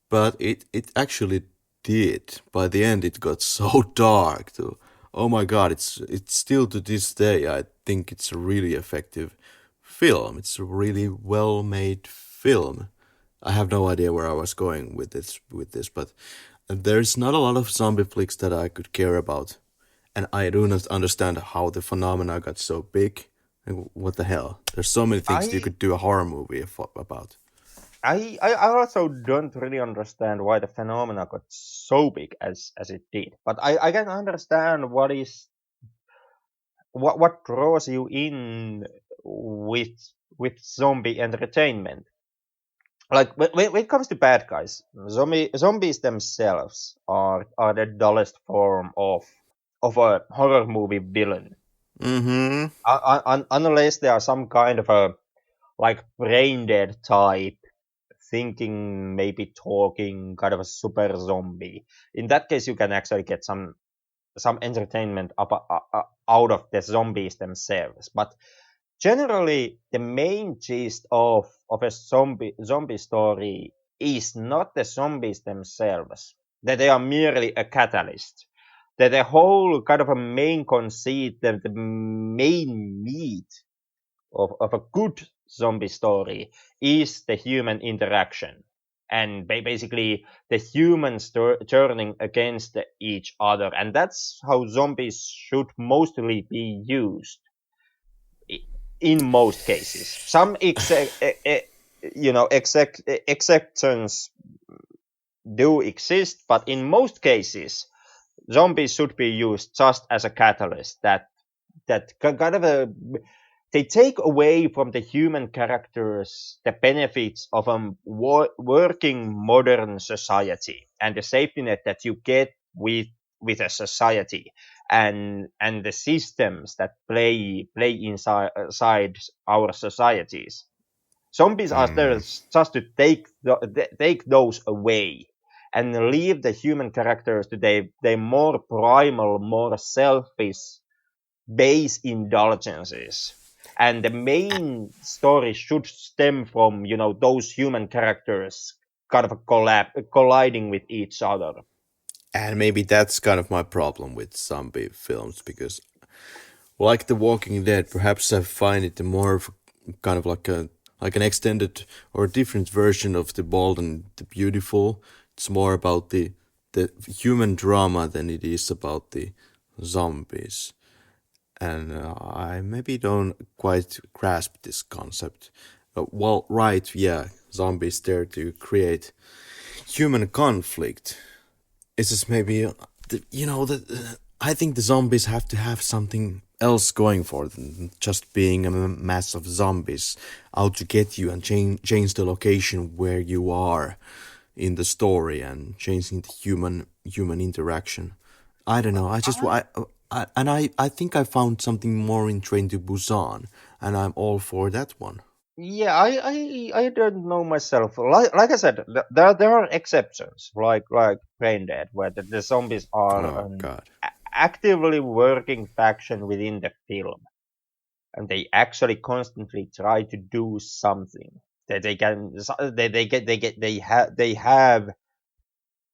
But it actually did. By the end, it got so dark. To oh my god, it's still to this day. I think it's a really effective film. It's a really well made film. I have no idea where I was going with this, but there's not a lot of zombie flicks that I could care about, and I do not understand how the phenomena got so big. And what the hell? There's so many things you I could do a horror movie about. I also don't really understand why the phenomena got so big as it did. But I can understand what draws you in with zombie entertainment. Like when it comes to bad guys, zombies themselves are the dullest form of a horror movie villain. Mm-hmm. Unless they are some kind of a like brain dead type, thinking, maybe talking, kind of a super zombie. In that case, you can actually get some entertainment out of the zombies themselves. But generally, the main gist of a zombie story is not the zombies themselves; that they are merely a catalyst. That the whole kind of a main conceit, the main meat of a good zombie story is the human interaction and basically the humans turning against each other, and that's how zombies should mostly be used in most cases. Some exceptions do exist, but in most cases zombies should be used just as a catalyst that kind of a they take away from the human characters the benefits of a working modern society and the safety net that you get with a society and the systems that play inside our societies. Zombies are there Mm. just to take those away and leave the human characters to their more primal, more selfish base indulgences. And the main story should stem from, those human characters kind of colliding with each other. And maybe that's kind of my problem with zombie films because, like The Walking Dead, perhaps I find it more of kind of like an extended or different version of The Bold and the Beautiful. It's more about the human drama than it is about the zombies. And I maybe don't quite grasp this concept. Well, right, yeah, zombies there to create human conflict. It's just maybe, I think the zombies have to have something else going for them, just being a mass of zombies out to get you and change the location where you are in the story and changing the human interaction. I don't know. I think I found something more in Train to Busan, and I'm all for that one. Yeah, I don't know myself. Like I said, there are exceptions, like Brain Dead, where the zombies are Oh an God. actively working faction within the film, and they actually constantly try to do something that they can. They have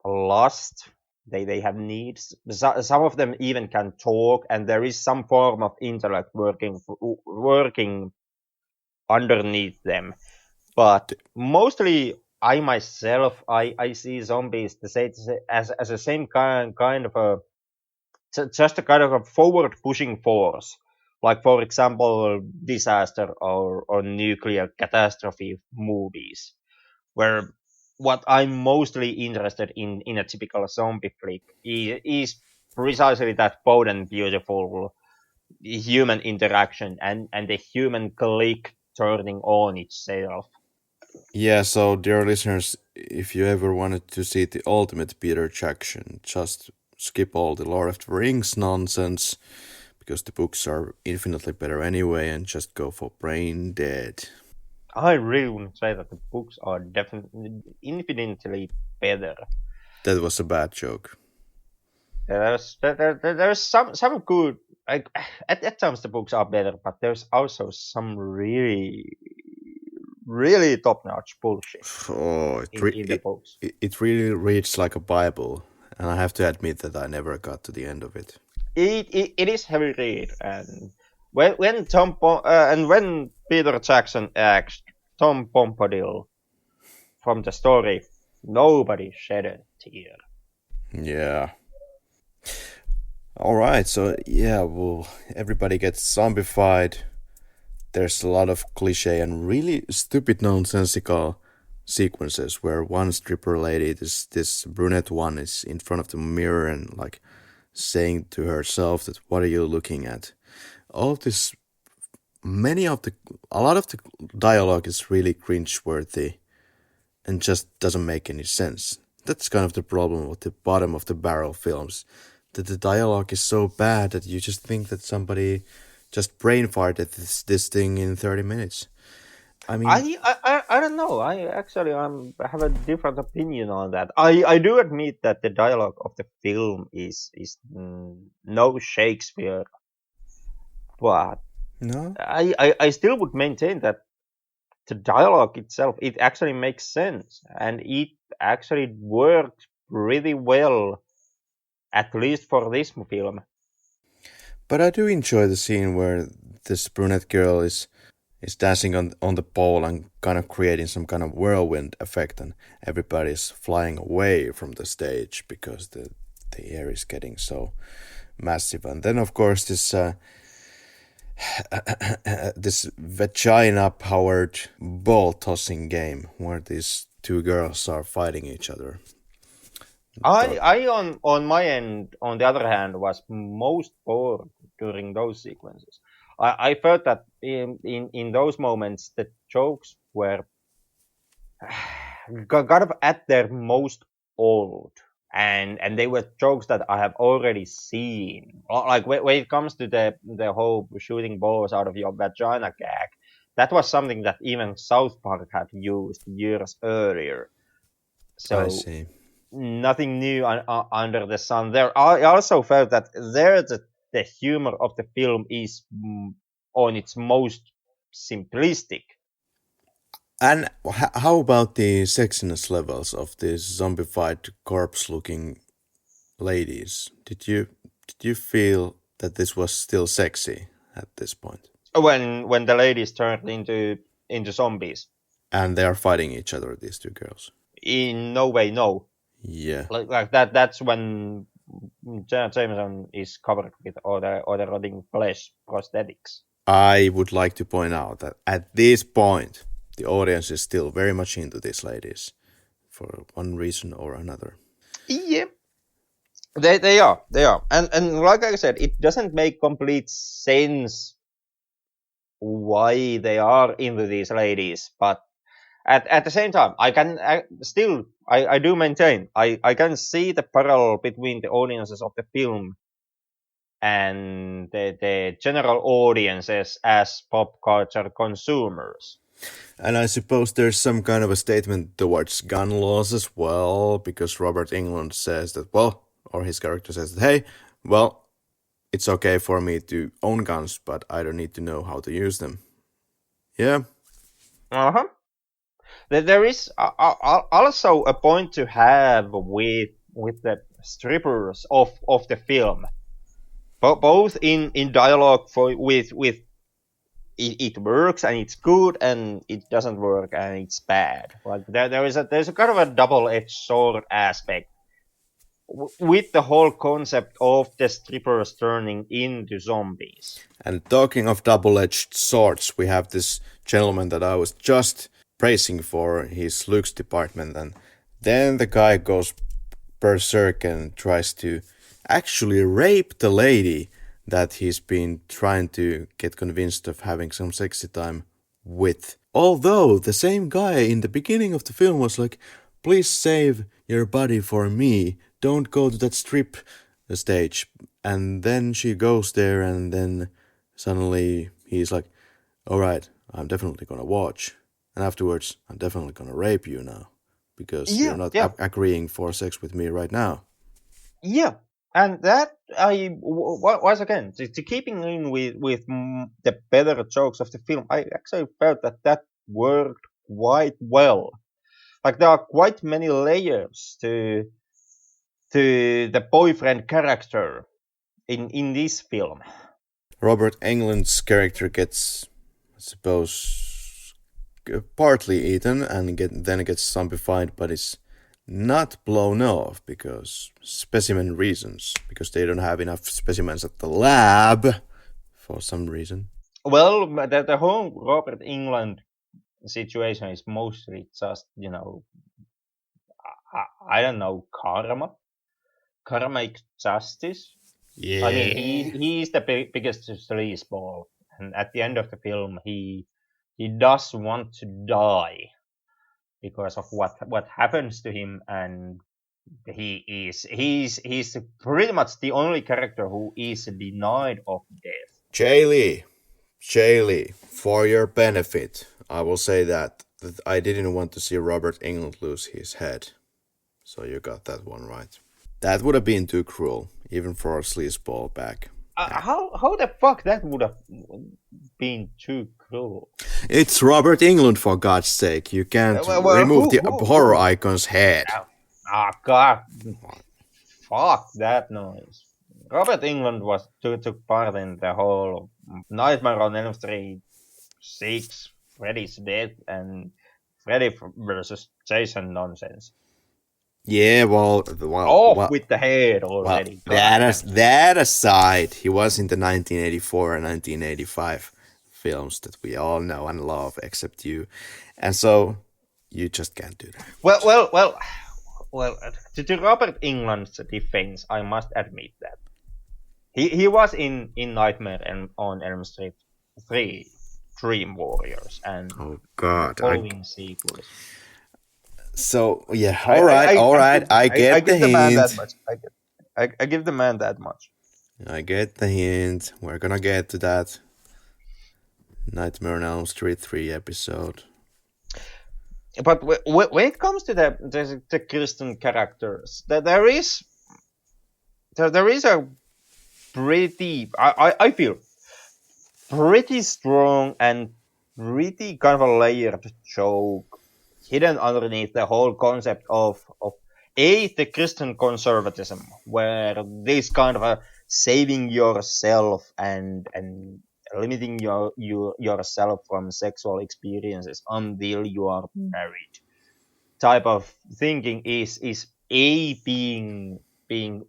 lust. They have needs. Some of them even can talk, and there is some form of intellect working underneath them. But mostly, I myself, I see zombies as the same kind of a just a kind of a forward pushing force. Like for example, disaster or nuclear catastrophe movies, where what I'm mostly interested in a typical zombie flick is precisely that bold and beautiful human interaction and the human clique turning on itself. Yeah, so dear listeners, if you ever wanted to see the ultimate Peter Jackson, just skip all the Lord of the Rings nonsense because the books are infinitely better anyway, and just go for Brain Dead. I really wouldn't say that the books are definitely infinitely better. That was a bad joke. There's some good, like at times the books are better, but there's also some really top notch bullshit Oh, in the books. it really reads like a Bible, And I have to admit that I never got to the end of it. It is heavy read, and when Peter Jackson asked Tom Bombadil from the story, nobody shed a tear. Yeah. All right. So yeah, well, everybody gets zombified. There's a lot of cliche and really stupid, nonsensical sequences where one stripper lady, this brunette one, is in front of the mirror and like saying to herself that what are you looking at? All of this, many of the, a lot of the dialogue is really cringe-worthy and just doesn't make any sense. That's kind of the problem with the bottom of the barrel films, that the dialogue is so bad that you just think that somebody just brain farted this thing in 30 minutes. I mean, I don't know. I have a different opinion on that. I do admit that the dialogue of the film is no Shakespeare, but no, I still would maintain that the dialogue itself, it actually makes sense, and it actually worked really well, at least for this film. but I do enjoy the scene where this brunette girl is dancing on the pole and kind of creating some kind of whirlwind effect, and everybody's flying away from the stage because the air is getting so massive. And then of course this vagina powered ball tossing game where these two girls are fighting each other. Thought, I on my end, on the other hand, was most bored during those sequences. I felt that in those moments the jokes were kind of at their most old, and they were jokes that I have already seen. Like when it comes to the whole shooting balls out of your vagina gag, that was something that even South Park had used years earlier. I So see. nothing new under the sun there. I also felt that there the humor of the film is on its most simplistic. And how about the sexiness levels of these zombified corpse looking ladies? Did you feel that this was still sexy at this point? When the ladies turned into zombies. And they are fighting each other, these two girls. In no way, no. Yeah. Like that. That's when Jameson is covered with all the rotting flesh prosthetics. I would like to point out that at this point, the audience is still very much into these ladies for one reason or another. Yeah, they are, and like I said, it doesn't make complete sense why they are into these ladies, but at the same time, I do maintain I can see the parallel between the audiences of the film and the general audiences as pop culture consumers. And I suppose there's some kind of a statement towards gun laws as well, because Robert Englund says that, well, or his character says that, hey, well, it's okay for me to own guns, but I don't need to know how to use them. Yeah, Uh-huh. There is also a point to have with the strippers of the film, both in dialogue with it works and it's good, and it doesn't work and it's bad. Like there's a kind of a double-edged sword aspect with the whole concept of the strippers turning into zombies. and talking of double-edged swords, we have this gentleman that I was just praising for his looks department, and then the guy goes berserk and tries to actually rape the lady that he's been trying to get convinced of having some sexy time with. Although the same guy in the beginning of the film was like, please save your body for me, don't go to that strip stage. And then she goes there, and then suddenly he's like, alright, I'm definitely gonna watch. And afterwards, I'm definitely gonna rape you now because you're Yeah, not yeah, agreeing for sex with me right now. yeah. And that once again to keeping in with the better jokes of the film, I actually felt that that worked quite well. Like there are quite many layers to the boyfriend character in this film. Robert Englund's character gets, I suppose, partly eaten and then gets zombified, but is not blown off because specimen reasons, because they don't have enough specimens at the lab for some reason. Well, the whole Robert England situation is mostly just, I don't know, karmic justice. I mean, Yeah. he's the biggest sleazeball, and at the end of the film, he does want to die because of what happens to him, and he's pretty much the only character who is denied of death. Jaylee, for your benefit, I will say that I didn't want to see Robert Englund lose his head. So you got that one right. That would have been too cruel, even for a sleazeball back. Yeah. How the fuck that would have been too cruel? It's Robert Englund, for God's sake. You can't remove the horror Who? icon's head. God, fuck that noise. Robert England took part in the whole Nightmare on Elm Street 6, Freddy's Death, and Freddy versus Jason nonsense. Yeah, Off with the head already. That aside, he was in the 1984 and 1985 films that we all know and love, except you, and so you just can't do that. Well. To Robert England's defense, I must admit that he was in Nightmare on Elm Street 3, Dream Warriors, and Oh God! following sequels. So yeah, all right. I get the give the man that hint. much. I give the man that much. I get the hint. We're gonna get to that Nightmare on Elm Street 3 episode. But when it comes to the Christian characters, there is a pretty, I feel, pretty strong and pretty kind of a layered joke hidden underneath the whole concept of the Christian conservatism, where this kind of a saving yourself and limiting yourself from sexual experiences until you are married type of thinking is being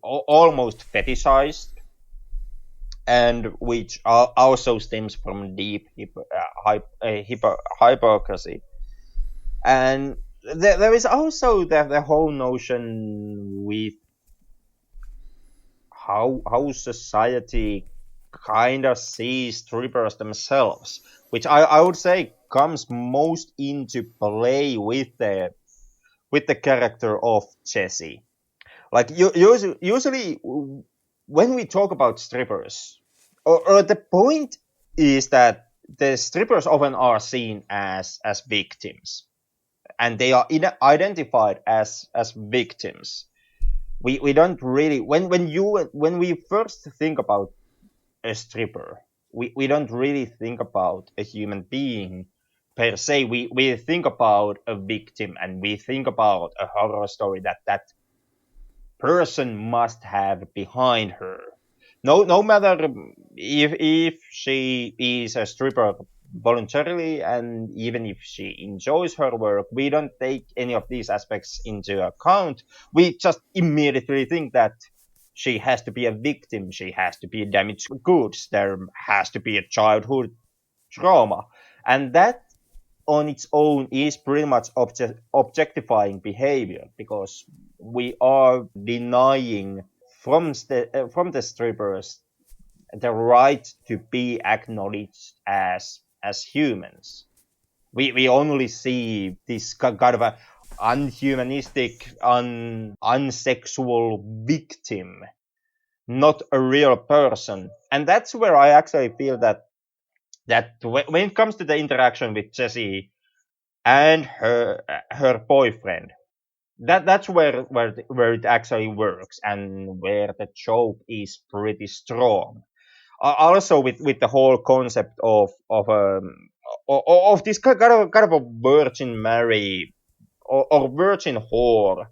almost fetishized, and which also stems from deep hypocrisy. And there is also the whole notion with how society kind of sees strippers themselves, which I would say comes most into play with the character of Jesse. Like usually when we talk about strippers, or the point is that the strippers often are seen as victims, and they are identified as victims. We don't really when we first think about a stripper, we don't really think about a human being per se. We think about a victim, and we think about a horror story that person must have behind her. No matter if she is a stripper voluntarily, and even if she enjoys her work, we don't take any of these aspects into account. We just immediately think that she has to be a victim, she has to be damaged goods, there has to be a childhood trauma, and that on its own is pretty much objectifying behavior, because we are denying from the strippers the right to be acknowledged as humans. We only see this kind of a unhumanistic, unsexual victim, not a real person. And that's where I actually feel that when it comes to the interaction with Jessie and her boyfriend, that's where it actually works, and where the joke is pretty strong. Also with the whole concept of this kind of a Virgin Mary or Virgin whore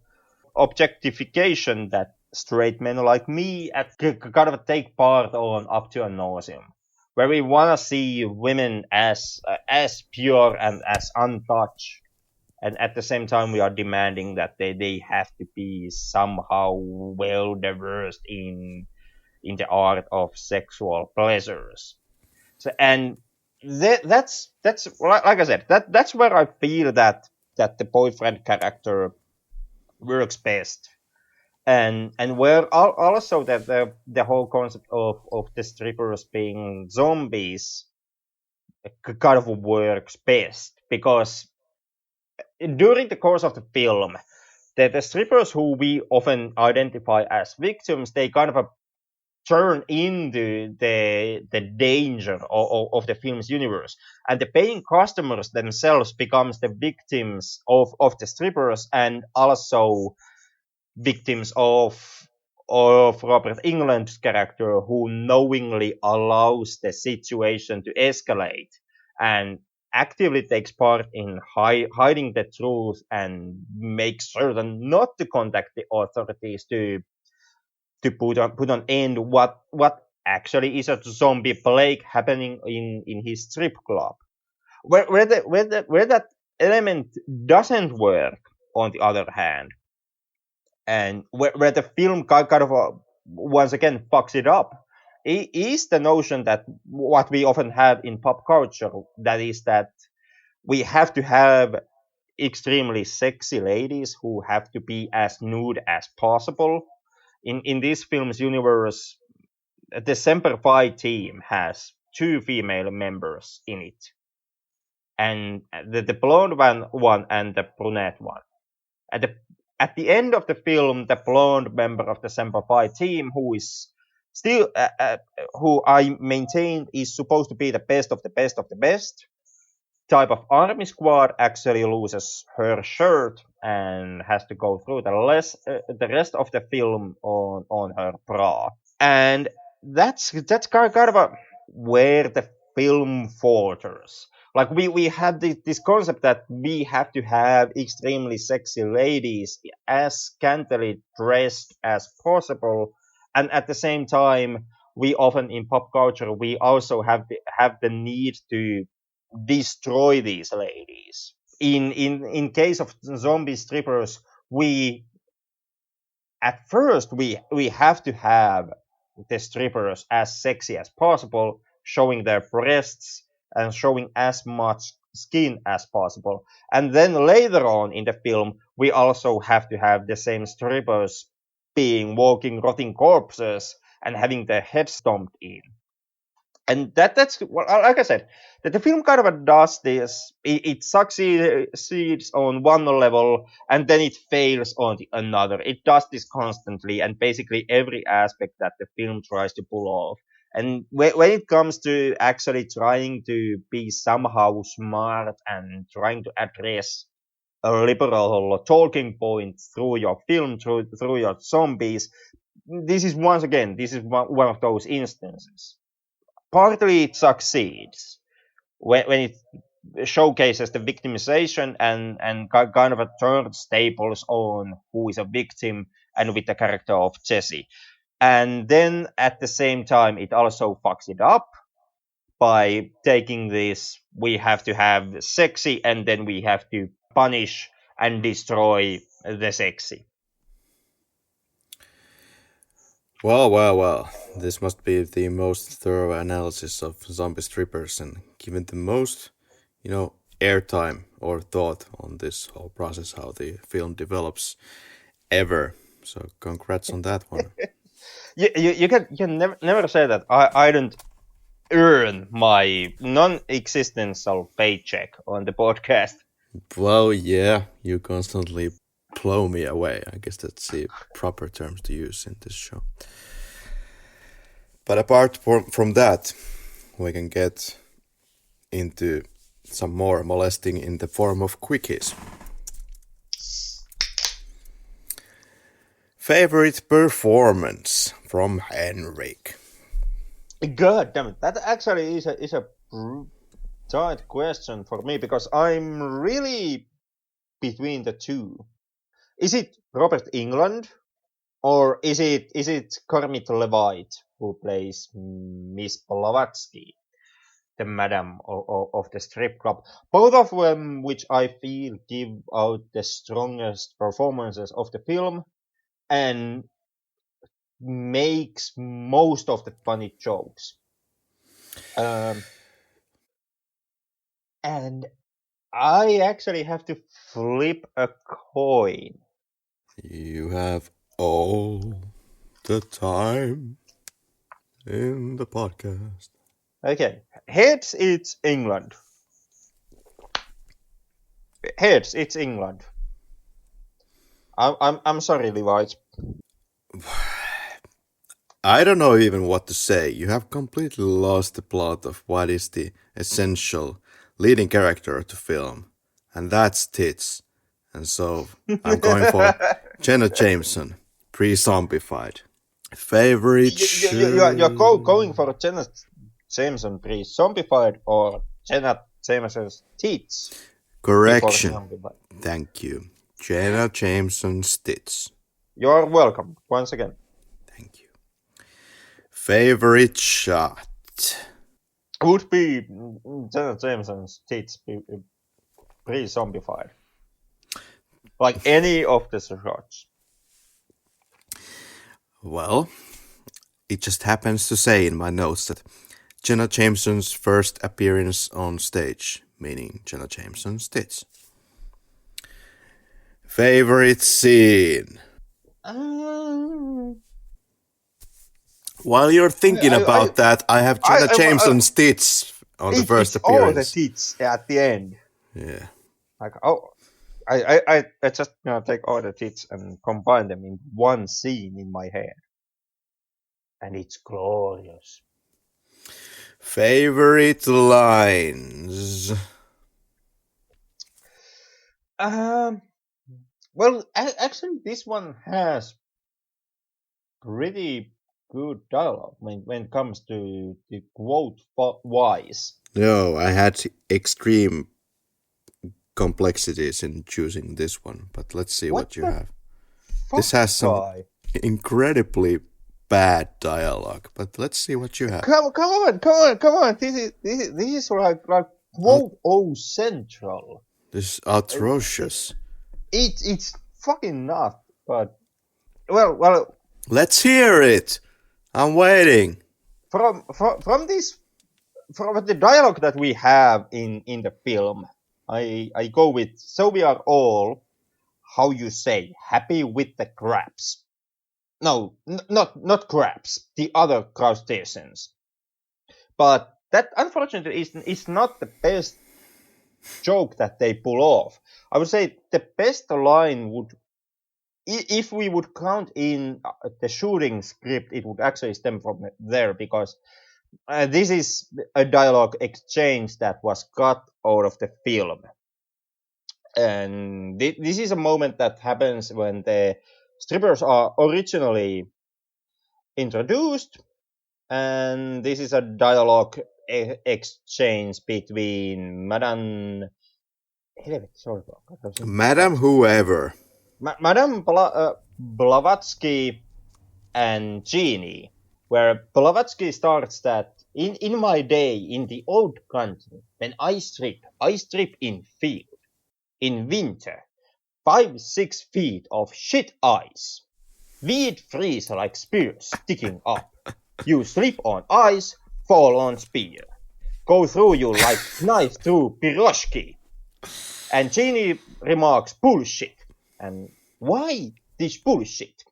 objectification straight men like me at kind of take part on up to a nauseum, where we want to see women as pure and as untouched, and at the same time we are demanding that they have to be somehow well diverse in the art of sexual pleasures. So and that's like I said, that's where I feel that the boyfriend character works best, and where also that the whole concept of the strippers being zombies kind of works best, because during the course of the film, the strippers who we often identify as victims, they kind of turn into the danger of the film's universe, and the paying customers themselves becomes the victims of the strippers, and also victims of Robert England's character, who knowingly allows the situation to escalate and actively takes part in hiding the truth and makes certain not to contact the authorities to put on end what actually is a zombie plague happening in his strip club. Where that element doesn't work, on the other hand, and where the film kind of once again fucks it up, is the notion that what we often have in pop culture, that is that we have to have extremely sexy ladies who have to be as nude as possible. In this film's universe, the Semper Fi team has two female members in it, and the blonde one and the brunette one. At the end of the film, the blonde member of the Semper Fi team, who is still who I maintain is supposed to be the best of the best of the best type of army squad, actually loses her shirt and has to go through the rest of the film on her bra, and that's kind of where the film falters. Like we had this concept that we have to have extremely sexy ladies as scantily dressed as possible, and at the same time, we often in pop culture we also have the need to destroy these ladies. In case of zombie strippers, we at first we have to have the strippers as sexy as possible, showing their breasts and showing as much skin as possible. And then later on in the film, we also have to have the same strippers being walking rotting corpses and having their heads stomped in. And that's well, like I said, that the film kind of does this. It succeeds on one level, and then it fails on the another. It does this constantly, and basically every aspect that the film tries to pull off. And when it comes to actually trying to be somehow smart and trying to address a liberal talking point through your film, through your zombies, this is one of those instances. Partly it succeeds when it showcases the victimization and kind of a turntables on who is a victim, and with the character of Jesse. And then at the same time, it also fucks it up by taking this, we have to have sexy and then we have to punish and destroy the sexy. Well, well, well. This must be the most thorough analysis of zombie strippers and given the most, airtime or thought on this whole process, how the film develops ever. So congrats on that one. You can never say that I don't earn my non-existential paycheck on the podcast. Well, yeah, you constantly blow me away. I guess that's the proper terms to use in this show. But apart from that, we can get into some more molesting in the form of quickies. Favorite performance from Henrik? God damn it! That actually is a tight question for me, because I'm really between the two. Is it Robert England or is it Kermit Levitt who plays Miss Blavatsky, the madam of the strip club? Both of them, which I feel give out the strongest performances of the film and makes most of the funny jokes. Um, and I actually have to flip a coin. You have all the time in the podcast. Okay, heads it's England. Heads it's England. I'm sorry, Levi's. I don't know even what to say. You have completely lost the plot of what is the essential leading character of the film, and that's tits. And so I'm going for Jenna Jameson, pre-zombified. Favorite You're show? going for Janet Jameson pre-zombified or Janet Jameson's tits before Correction. zombified. Thank you. Jenna Jameson's tits. You're welcome once again. Thank you. Favorite shot? Would be Janet Jameson's tits pre-zombified. Like any of the shots. Well, it just happens to say in my notes that Jenna Jameson's first appearance on stage, meaning Jenna Jameson's tits. Favorite scene? Um, While you're thinking I, about that, I have Jenna Jameson's tits on the first it's all the appearance. tits at the end. Yeah. Like I just take all the tits and combine them in one scene in my head, and it's glorious. Favorite lines? Um, well, actually, this one has pretty good dialogue when it comes to the quote wise. No, I had extreme complexities in choosing this one, but let's see What what you the have. This fuck, has some guy? incredibly bad dialogue, but let's see what you have. Come on! This is like quote central. This is atrocious. It's fucking not. But well, Let's hear it. I'm waiting. from this from the dialogue that we have in the film, I go with so we are all, how you say, happy with the crabs. No, not crabs, the other crustaceans. But that unfortunately is not the best joke that they pull off. I would say the best line would, if we would count in the shooting script, it would actually stem from there, because this is a dialogue exchange that was cut out of the film. And this is a moment that happens when the strippers are originally introduced, and this is a dialogue exchange between Madame. Sorry, Madam Whoever. Madame Blavatsky and Jeannie, where Blavatsky starts that in my day in the old country, when I strip in field, in winter, 5-6 feet of shit ice. We'd freeze like spears sticking up. You slip on ice, fall on spear. Go through you like knife through piroshki. And Jeannie remarks bullshit. And why this bullshit?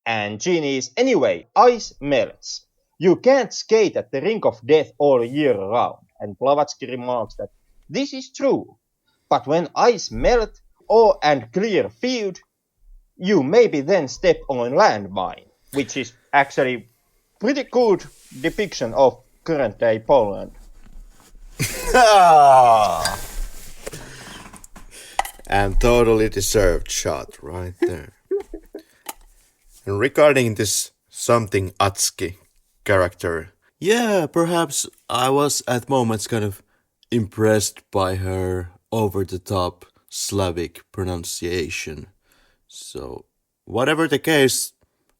And Jeannie is, anyway, ice melts. You can't skate at the rink of death all year round. And Blavatsky remarks that this is true. But when ice melt and clear field, you maybe then step on landmine, which is actually pretty good depiction of current day Poland. And totally deserved shot right there. And regarding this something Atski character, yeah, perhaps I was at moments kind of impressed by her over the top Slavic pronunciation. So Whatever the case,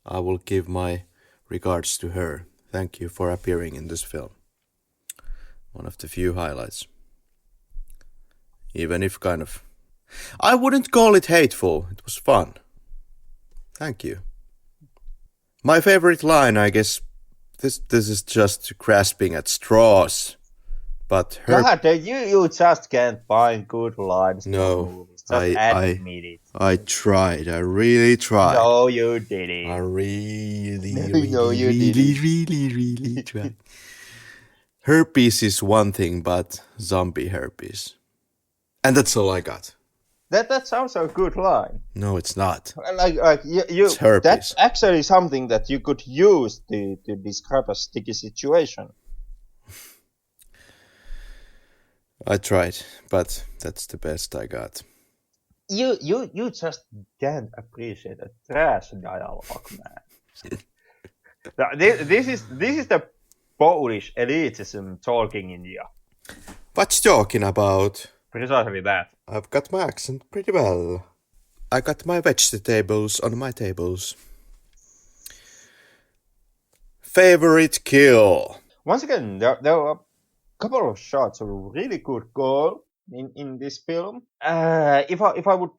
I will give my regards to her. Thank you for appearing in this film. One of the few highlights. Even if kind of. I wouldn't call it hateful, it was fun. Thank you. My favorite line, I guess, this is just grasping at straws. But her. God, you just can't find good lines for No, movies. Just I I admit it. I tried. I really tried. No, you I didn't. really, No, really, you really, didn't. really, really tried. Herpes is one thing, but zombie herpes. And that's all I got. That sounds a good line. No, it's not. Like It's that's herpes. actually something that you could use to describe a sticky situation. I tried, but that's the best I got. You just can't appreciate a trash dialogue, man. This is the Polish elitism talking in you. What's talking about? Precisely that. I've got my accent pretty well. I got my vegetables on my tables. Favorite kill? Once again, there are a couple of shots of really good goal in this film. If I would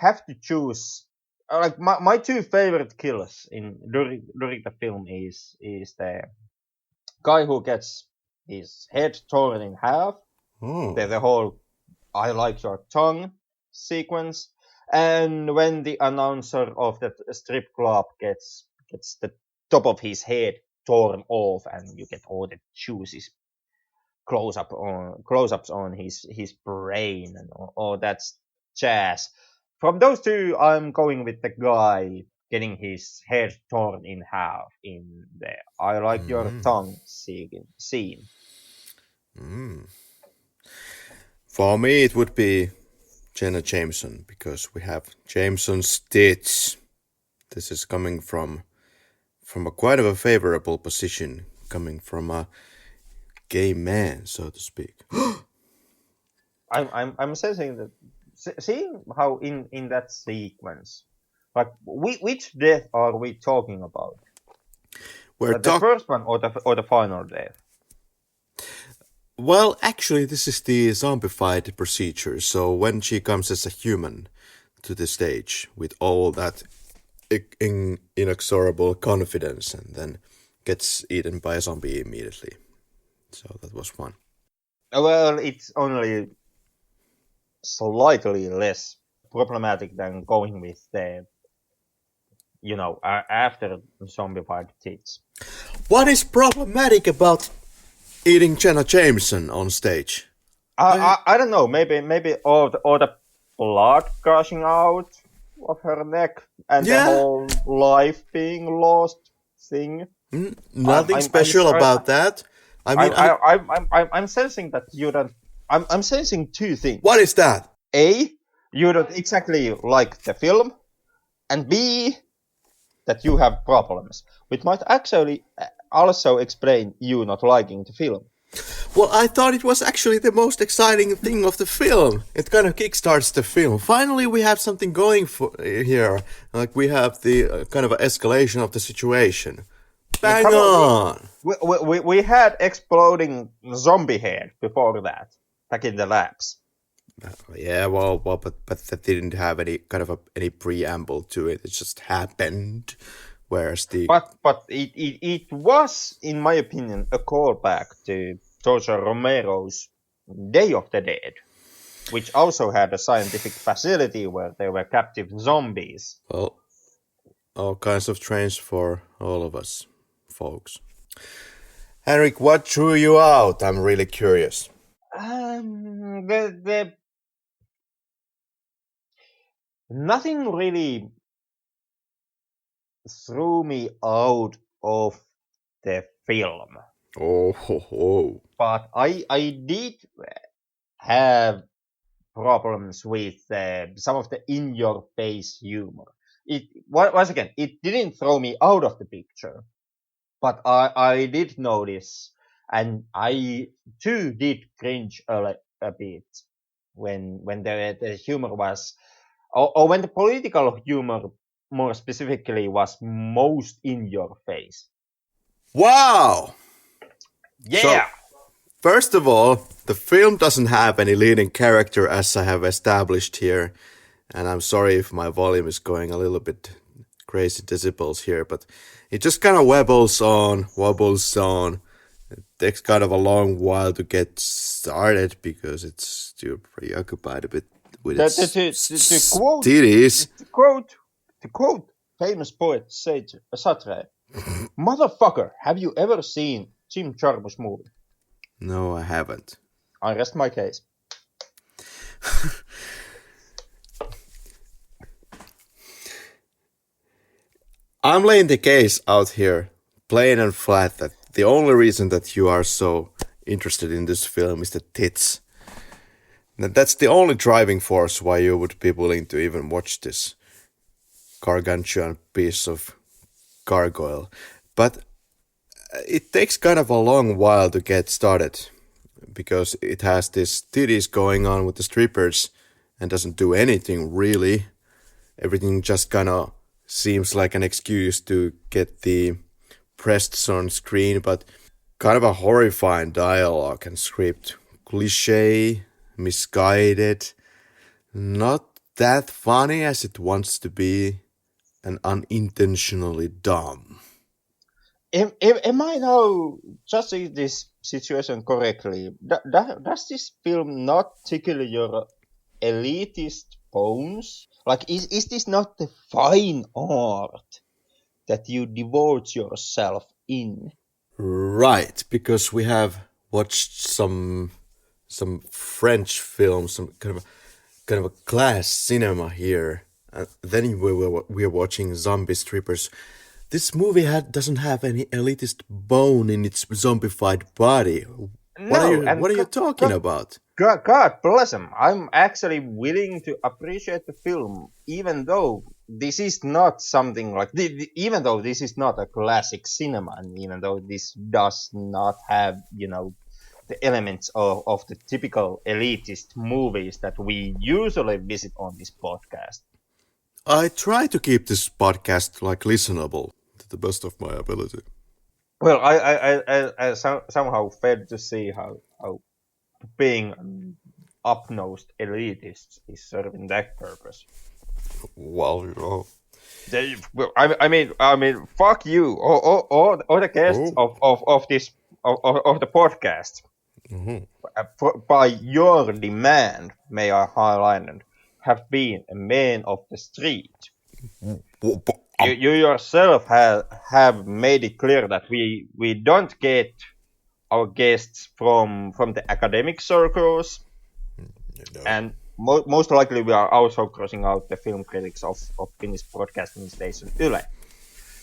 have to choose, like my two favorite kills during the film is the guy who gets his head torn in half. The whole "I like your tongue" sequence, and when the announcer of the strip club gets the top of his head torn off, and you get all the juices close-ups on his brain and all that jazz. From those two, I'm going with the guy getting his head torn in half in the "I like your tongue" scene. For me, it would be Jenna Jameson because we have Jameson's tits. This is coming from a quite of a favorable position, coming from a gay man, so to speak. I'm sensing that, seeing how in that sequence, like which death are we talking about? We're The talk. first one or the final death? Well, actually, this is the zombified procedure. So when she comes as a human to the stage with all that inexorable confidence, and then gets eaten by a zombie immediately. So that was fun. Well, it's only slightly less problematic than going with the after zombified tits. What is problematic about eating Jenna Jameson on stage? I don't know. Maybe all the blood gushing out of her neck and the Yeah, whole life being lost thing. nothing special about that. I mean, I'm sensing that you don't. I'm sensing two things. what is that? A, you don't exactly like the film, and B, that you have problems, which might actually also explain you not liking the film. Well, I thought it was actually the most exciting thing of the film. It kind of kickstarts the film. Finally, we have something going for here. Like we have the kind of escalation of the situation. Bang Come on! we had exploding zombie head before that, back in the labs. Yeah, well, but that didn't have any kind of any preamble to it. It just happened. Whereas the But it was, in my opinion, a callback to George Romero's Day of the Dead, which also had a scientific facility where there were captive zombies. well, all kinds of trains for all of us, folks. Henrik, what drew you out? I'm really curious. The nothing really threw me out of the film, Oh, ho, ho. but I did have problems with some of the in your face humor. Once again, it didn't throw me out of the picture, but I did notice, and I too did cringe a bit when the humor was, or when the political humor more specifically was most in your face. Wow! Yeah. So, first of all, the film doesn't have any leading character as I have established here, and I'm sorry if my volume is going a little bit crazy decibels here, but it just kind of wobbles on. It takes kind of a long while to get started because it's still preoccupied a bit with To, its to, to, to quote titties. to quote to quote famous poet Sartre, motherfucker, have you ever seen Jim Jarmusch movie? No, I haven't. I rest my case. I'm laying the case out here, plain and flat, that the only reason that you are so interested in this film is the tits. That's the only driving force why you would be willing to even watch this gargantuan piece of gargoyle. But it takes kind of a long while to get started because it has this titties going on with the strippers and doesn't do anything really. Everything just kind of seems like an excuse to get the breasts on screen, but kind of a horrifying dialogue and script. Cliche, misguided, not that funny as it wants to be, and unintentionally dumb. Am I now judging this situation correctly? Does this film not tickle your elitist bones? Like, is this not the fine art that you devote yourself in? Right, because we have watched some French films, some kind of a class cinema here. Then we are watching zombie strippers. This movie doesn't have any elitist bone in its zombified body. No, What and are you talking about? God bless him. I'm actually willing to appreciate the film, even though this is not something like even though this is not a classic cinema, and even though this does not have the elements of the typical elitist movies that we usually visit on this podcast. I try to keep this podcast like listenable to the best of my ability. Well, I somehow failed to see how being up-nosed elitist is serving that purpose. Well, you know. Well, I mean, fuck you, all the guests Oh. of this of the podcast. By your demand, may I highlight, have been a man of the street. You yourself have made it clear that we don't get our guests from the academic circles, and most likely we are also crossing out the film critics of Finnish broadcasting station Yle.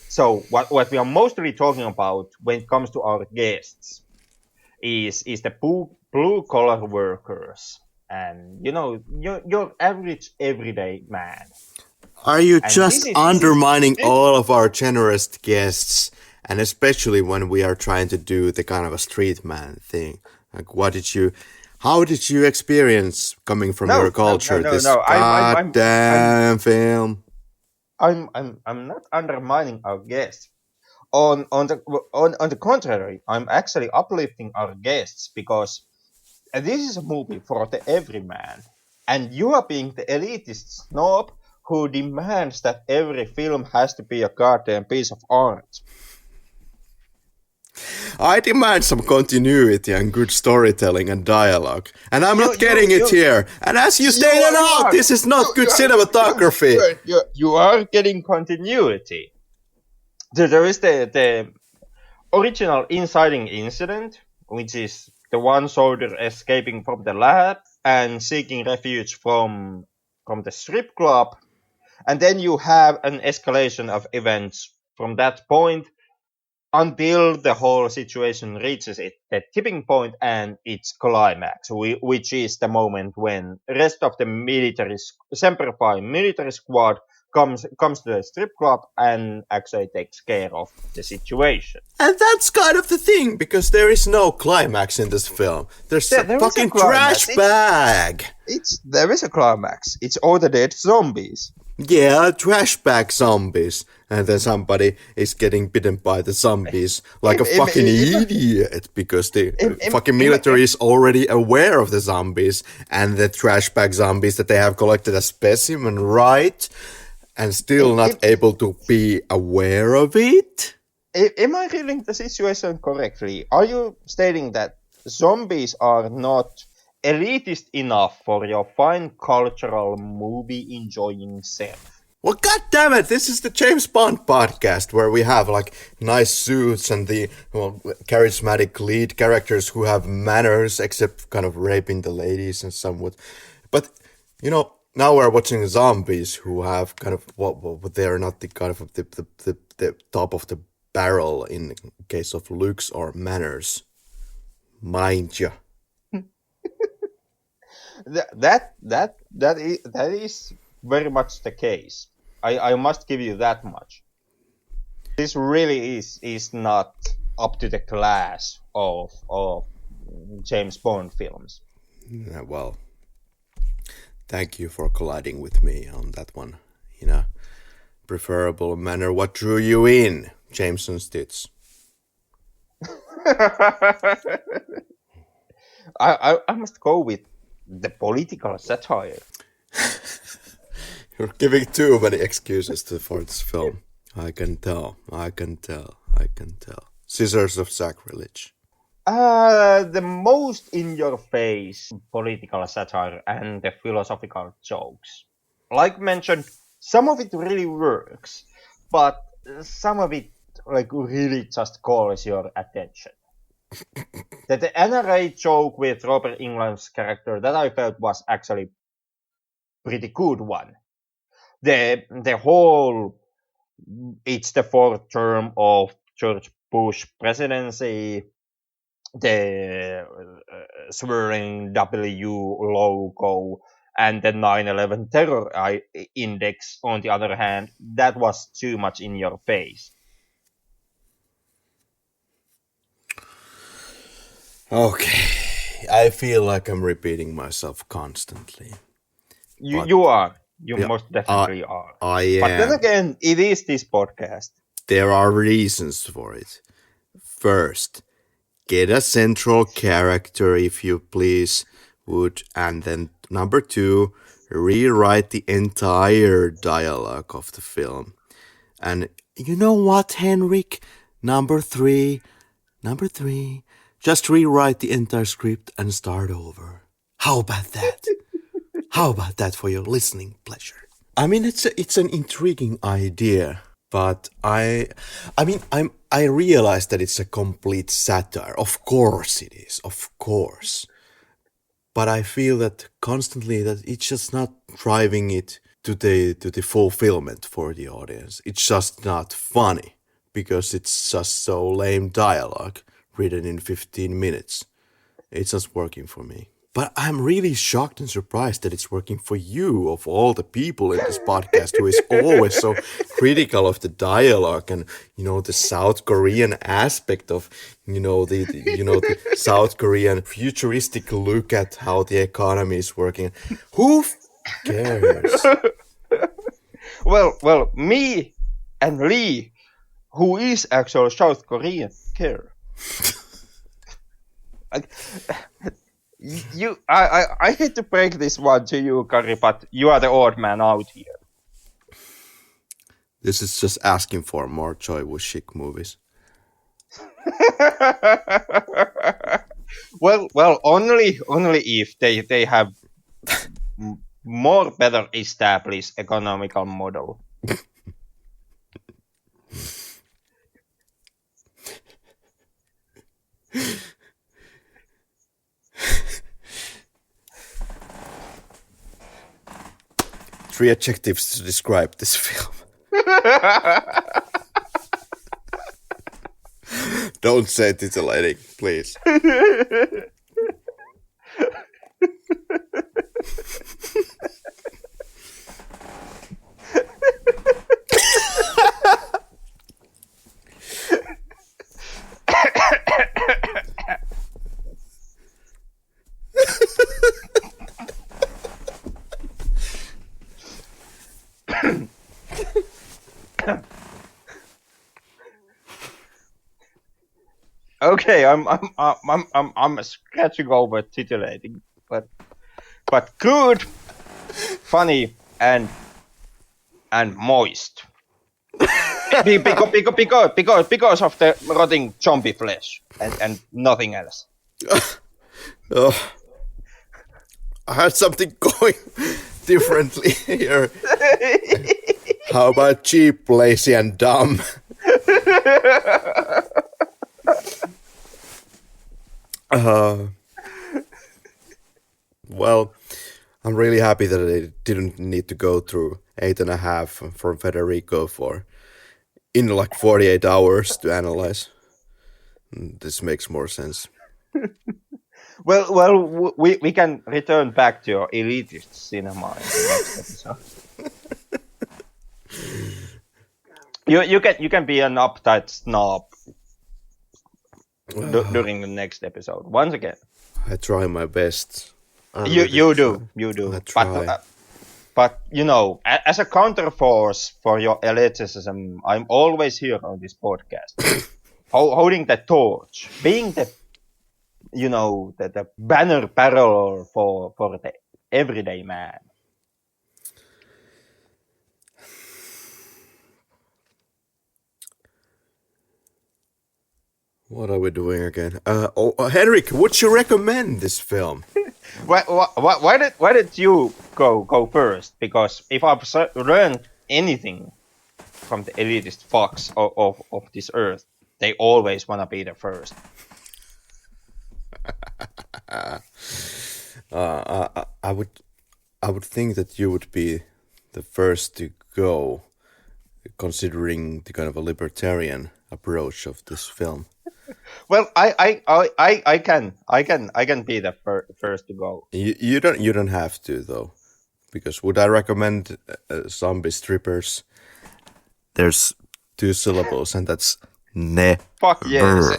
So what we are mostly talking about when it comes to our guests is the blue collar workers, and your average everyday man. Are you And just undermining all of our generous guests, and especially when we are trying to do the kind of a street man thing? Like, how did you experience coming from your culture this no. goddamn film? I'm not undermining our guests. On the contrary, I'm actually uplifting our guests because this is a movie for the everyman, and you are being the elitist snob who demands that every film has to be a goddamn piece of art. I demand some continuity and good storytelling and dialogue, and I'm not getting it here. And as you stated out, this is not good cinematography. You are getting continuity. There is the original inciting incident, which is the one soldier escaping from the lab and seeking refuge from the strip club, and then you have an escalation of events from that point until the whole situation reaches the tipping point and its climax, which is the moment when the rest of the Semper Fi military squad comes to a strip club and actually takes care of the situation. And that's kind of the thing, because there is no climax in this film. There's a There is a fucking trash climax. bag. There is a climax. It's all the dead zombies. Yeah, trash bag zombies. And then somebody is getting bitten by the zombies like a fucking idiot, because the fucking military is already aware of the zombies and the trash bag zombies that they have collected as specimen, right? And still not able to be aware of it? Am I reading the situation correctly? Are you stating that zombies are not elitist enough for your fine cultural movie enjoying self? Well, goddammit, this is the James Bond podcast where we have like nice suits and the charismatic lead characters who have manners, except kind of raping the ladies and somewhat. But, now we're watching zombies who have kind of what they're not the kind of the top of the barrel in case of looks or manners. Mind ya. That is very much the case. I must give you that much. This really is not up to the class of James Bond films. Yeah, well, thank you for colliding with me on that one in a preferable manner. What drew you in, Jameson Stitz? I must go with the political satire. You're giving too many excuses for this film. I can tell. Scissors of sacrilege. The most in-your-face political satire and the philosophical jokes. Like mentioned, some of it really works, but some of it really just calls your attention. The NRA joke with Robert England's character that I felt was actually pretty good one. The whole it's the fourth term of George Bush presidency, the swearing W logo, and the 9/11 terror index, on the other hand, that was too much in your face. Okay, I feel like I'm repeating myself constantly. You are. You most definitely are. I am. But then again, it is this podcast. There are reasons for it. First, get a central character, if you please, would, and then number 2, rewrite the entire dialogue of the film. And you know what, Henrik? Number 3, just rewrite the entire script and start over. How about that? How about that for your listening pleasure? I mean, it's an intriguing idea, but I realize that it's a complete satire. Of course it is, of course. But I feel that constantly that it's just not driving it to the fulfillment for the audience. It's just not funny because it's just so lame dialogue written in 15 minutes. It's just working for me. But I'm really shocked and surprised that it's working for you, of all the people in this podcast, who is always so critical of the dialogue and, the South Korean aspect of, the South Korean futuristic look at how the economy is working. Who cares? Well, me and Lee, who is actually South Korean, care. I hate to break this one to you, Kari, but you are the odd man out here. This is just asking for more Choi Woo-shik movies. well, only if they have more better established economical model. Three adjectives to describe this film. Don't say titillating, please. Okay, I'm scratching over titillating, but good, funny, and moist. Because of the rotting zombie flesh and nothing else. Oh, I had something going differently here. How about cheap, lazy, and dumb? Well, I'm really happy that I didn't need to go through 8.5 from Federico for in like 48 hours to analyze. This makes more sense. We can return back to your elitist cinema in the next episode. You can be an uptight snob during the next episode once again. I try my best. I You really you try. do you I do, try. but you know, as a counterforce for your elitism, I'm always here on this podcast, holding the torch, being the the banner bearer for the everyday man. What are we doing again? Henrik, would you recommend this film? Why did you go first? Because if I've learned anything from the elitist fucks of this earth, they always want to be the first. I would think that you would be the first to go, considering the kind of a libertarian approach of this film. Well, I can be the first to go. You don't have to though, because would I recommend zombie strippers? There's 2 syllables, and that's ne. Fuck yes.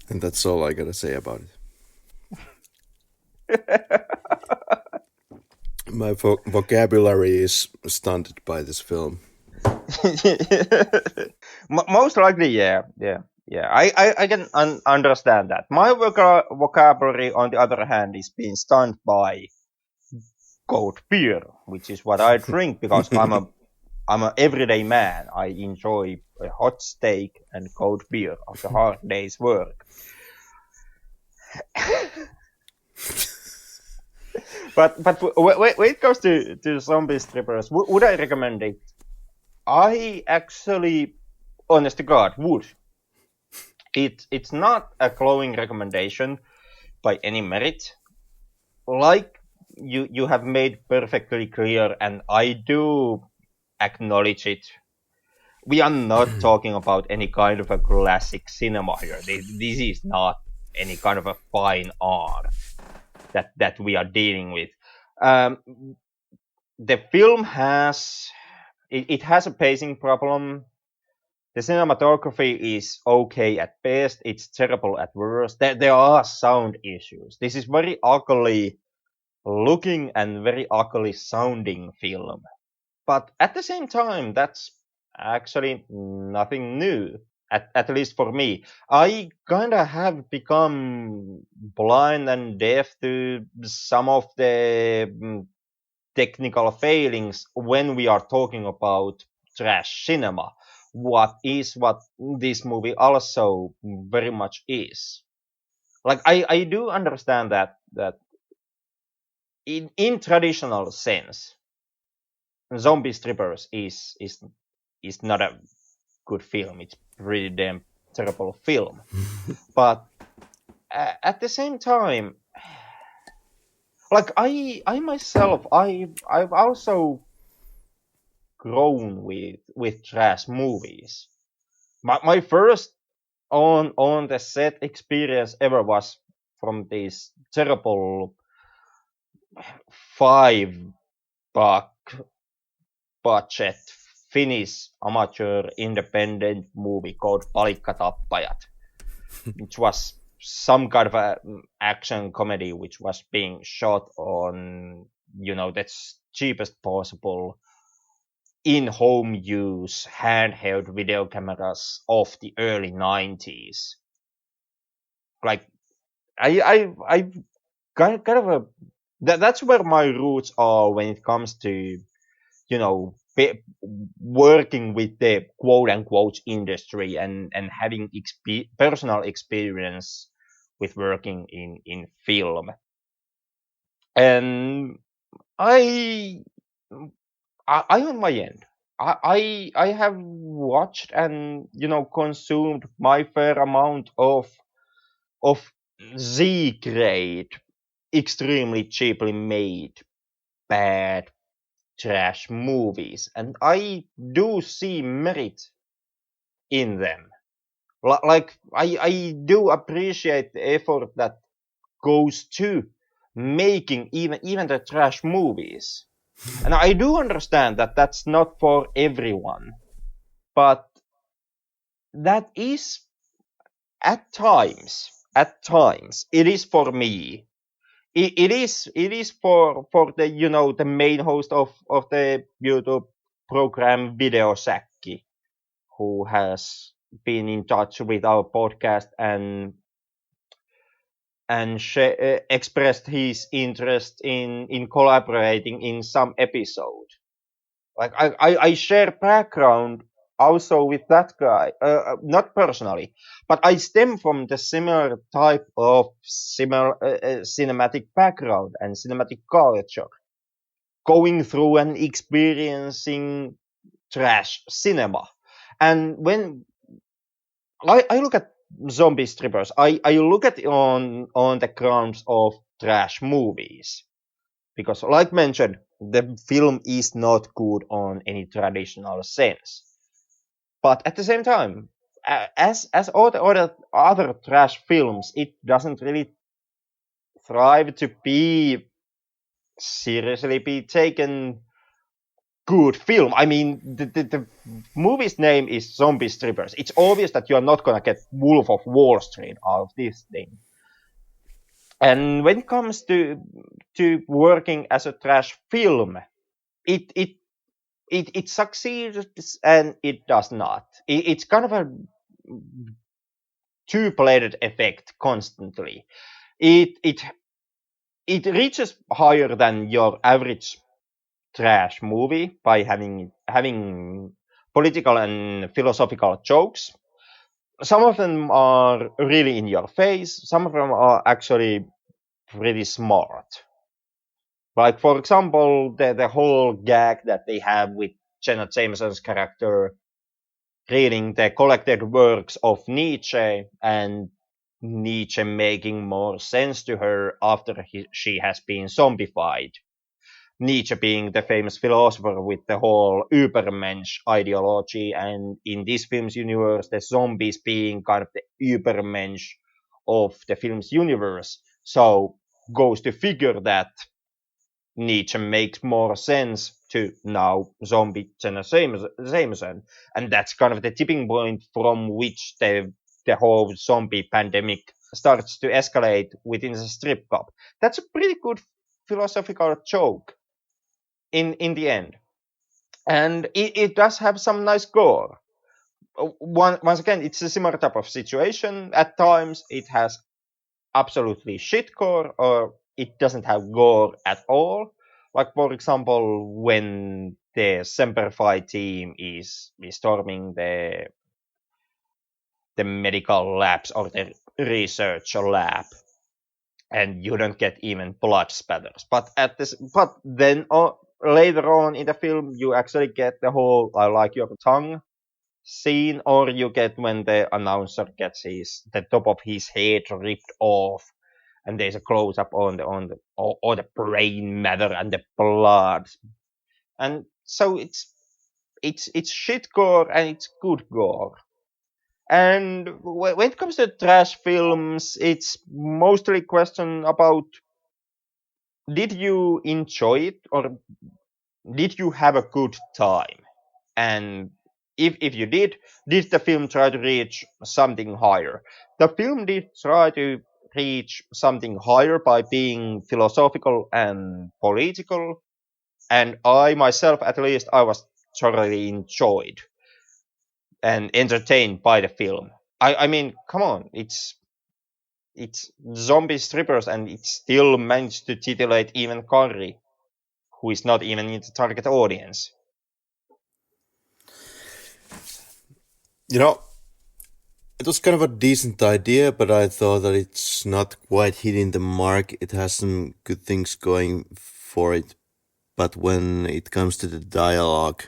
And that's all I gotta say about it. My vocabulary is stunted by this film. Most likely, yeah. I can understand that. My vocabulary, on the other hand, is being stunned by cold beer, which is what I drink because I'm an everyday man. I enjoy a hot steak and cold beer after a hard day's work. But when it comes to zombie strippers, would I recommend it? I actually, honest to God, would. It's not a glowing recommendation by any merit. Like you have made perfectly clear, and I do acknowledge it. We are not talking about any kind of a classic cinema here. This is not any kind of a fine art that we are dealing with. Um, the film has it has a pacing problem. The cinematography is okay at best. It's terrible at worst. There are sound issues. This is very ugly looking and very ugly sounding film. But at the same time, that's actually nothing new. At least for me, I kind of have become blind and deaf to some of the technical failings when we are talking about trash cinema. What this movie also very much is. Like I do understand that in traditional sense, Zombie Strippers is not a good film. It's pretty damn terrible film. But at the same time, like I myself, I've also grown with trash movies. My first on the set experience ever was from this terrible $5 budget Finnish amateur independent movie called Palikkatappajat. which was some kind of a action comedy which was being shot on, the cheapest possible in-home use handheld video cameras of the early 90s. Like I kind of a that's where my roots are when it comes to working with the quote unquote industry and having personal experience with working in film. And I I on my end, I have watched and consumed my fair amount of Z grade, extremely cheaply made bad trash movies, and I do see merit in them. Like I do appreciate the effort that goes to making even the trash movies. And I do understand that that's not for everyone, but that is at times it is for me. It is for the the main host of the YouTube program Video Sacchi, who has been in touch with our podcast and expressed his interest in collaborating in some episode. Like I share background also with that guy, not personally, but I stem from the similar type of similar cinematic background and cinematic culture, going through and experiencing trash cinema. And when I look at zombie strippers, I look at it on the grounds of trash movies, because like mentioned, the film is not good on any traditional sense. But at the same time, as all the other trash films, it doesn't really thrive to be seriously be taken good film. I mean, the movie's name is Zombie Strippers. It's obvious that you're not gonna get Wolf of Wall Street out of this thing. And when it comes to working as a trash film, it it it succeeds and it does not. It's kind of a two-bladed effect constantly. It it it reaches higher than your average trash movie by having political and philosophical jokes. Some of them are really in your face. Some of them are actually pretty smart. Like for example, the whole gag that they have with Jenna Jameson's character reading the collected works of Nietzsche and Nietzsche making more sense to her after she has been zombified. Nietzsche being the famous philosopher with the whole Übermensch ideology, and in this film's universe, the zombies being kind of the Übermensch of the film's universe. So, goes to figure that Nietzsche makes more sense to now zombie Jenna Jameson. And that's kind of the tipping point from which the whole zombie pandemic starts to escalate within the strip club. That's a pretty good philosophical joke in the end. And it does have some nice gore. Once again, it's a similar type of situation. At times, it has absolutely shit gore, or it doesn't have gore at all. Like for example, when the Semperfi team is storming the medical labs or the research lab, and you don't get even blood spatters. But then later on in the film, you actually get the whole "I like your tongue" scene, or you get when the announcer gets the top of his head ripped off, and there's a close up on the brain matter and the blood, and so it's shit gore and it's good gore. And when it comes to trash films, it's mostly a question about, did you enjoy it or did you have a good time? And if you did the film try to reach something higher? The film did try to reach something higher by being philosophical and political, and I myself, at least, I was thoroughly enjoyed and entertained by the film. I mean, come on, it's zombie strippers, and it still managed to titillate even Connery, who is not even in the target audience. You know, it was kind of a decent idea, but I thought that it's not quite hitting the mark. It has some good things going for it, but when it comes to the dialogue,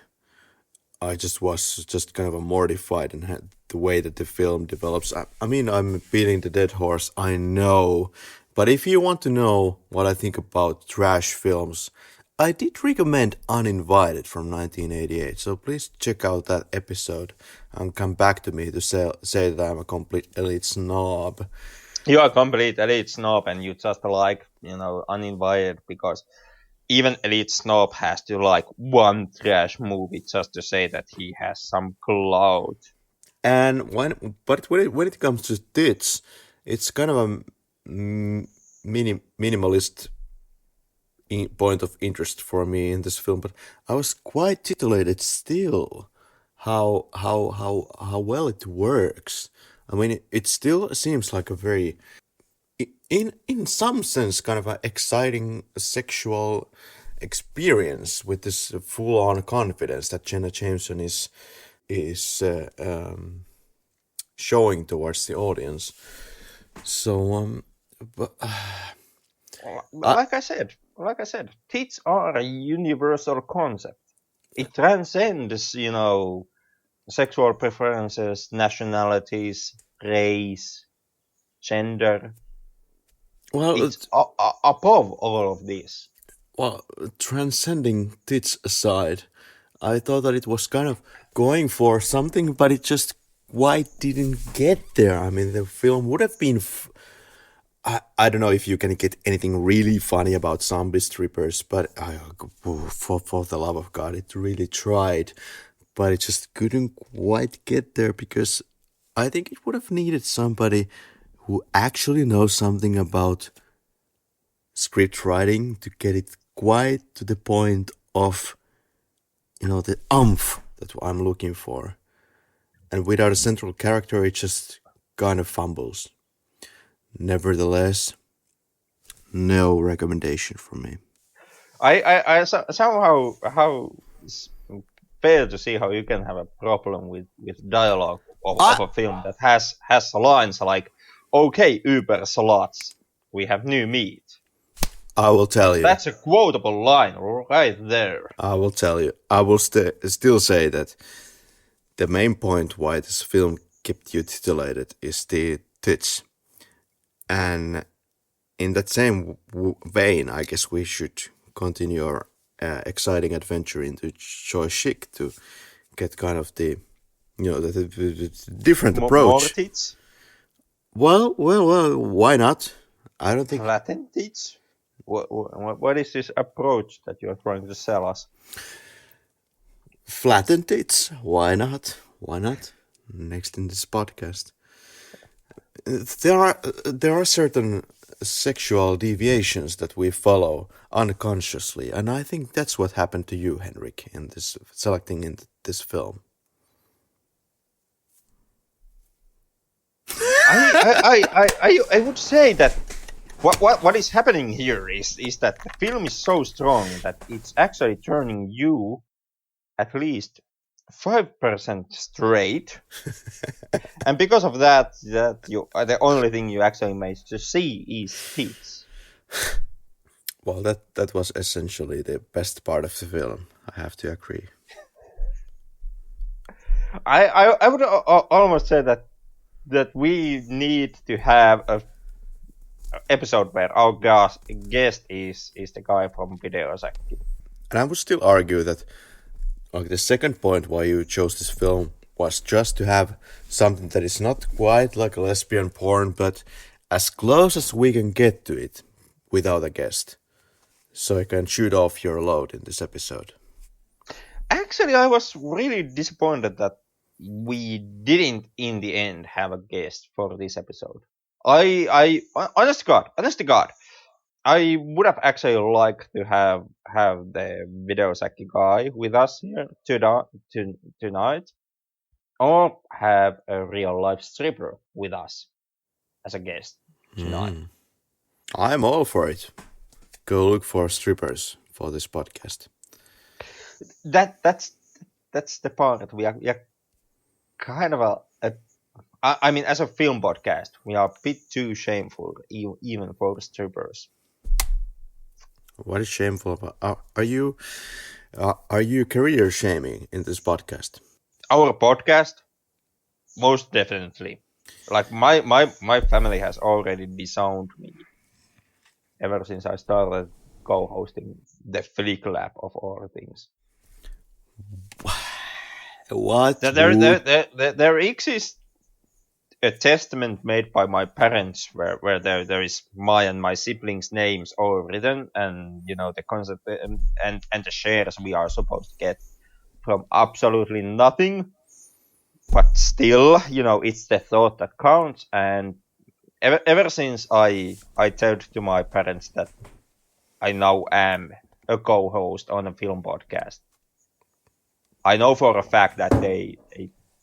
I just was just kind of a mortified and had the way that the film develops. I mean, I'm beating the dead horse, I know, but if you want to know what I think about trash films, I did recommend Uninvited from 1988, so please check out that episode and come back to me to say that I'm a complete elite snob. You are complete elite snob, and you just like, uninvited, because even elite snob has to like one trash movie just to say that he has some clout. But when it comes to tits, it's kind of a minimalist point of interest for me in this film. But I was quite titillated still, how well it works. I mean, it still seems like a very, in some sense, kind of an exciting sexual experience with this full on confidence that Jenna Jameson is showing towards the audience. So but I, Like I said, tits are a universal concept. It transcends, sexual preferences, nationalities, race, gender. well, It's above all of this. well, transcending tits aside, I thought that it was kind of going for something, but it just quite didn't get there. I mean, the film would have been. I don't know if you can get anything really funny about zombie strippers, but for the love of God, it really tried, but it just couldn't quite get there because I think it would have needed somebody who actually knows something about script writing to get it quite to the point of the umph that I'm looking for. And without a central character, it just kind of fumbles. Nevertheless, no recommendation from me. Somehow how fail to see how you can have a problem with dialogue of I a film that has lines like, "Okay, Uber slots, we have new meat." I will tell you. That's a quotable line right there. I will tell you. I will still say that the main point why this film kept you titillated is the tits. And in that same vein, I guess we should continue our exciting adventure into Choi Chic to get kind of the different More approach. tits, Well, why not? I don't think Latin tits. What is this approach that you're trying to sell us? flattened tits. Why not? Why not? Next in this podcast, there are certain sexual deviations that we follow unconsciously, and I think that's what happened to you, Henrik, in this selecting in this film. I would say that what is happening here is that the film is so strong that it's actually turning you at least 5% straight, and because of that you the only thing you actually manage to see is tits. Well, that was essentially the best part of the film. I have to agree. I would almost say that we need to have a episode where our guest is the guy from Videosaki. And I would still argue that like the second point why you chose this film was just to have something that is not quite like a lesbian porn, but as close as we can get to it without a guest. So I can shoot off your load in this episode. Actually, I was really disappointed that we didn't, in the end, have a guest for this episode. Honest to God, I would have actually liked to have the Videosaki guy with us here tonight, or have a real life stripper with us as a guest tonight. I'm all for it. Go look for strippers for this podcast. That's the part that we are kind of I mean, as a film podcast, we are a bit too shameful, even for strippers. What is shameful about? Are you career shaming in this podcast? Our podcast, most definitely. Like my family has already disowned me ever since I started co-hosting the Flick Lab of all things. What There, there, would there, there, there exists a testament made by my parents where there is my and my siblings' names all written, and the concept and the shares we are supposed to get from absolutely nothing. But still, it's the thought that counts. And ever since I told to my parents that I now am a co-host on a film podcast, I know for a fact that they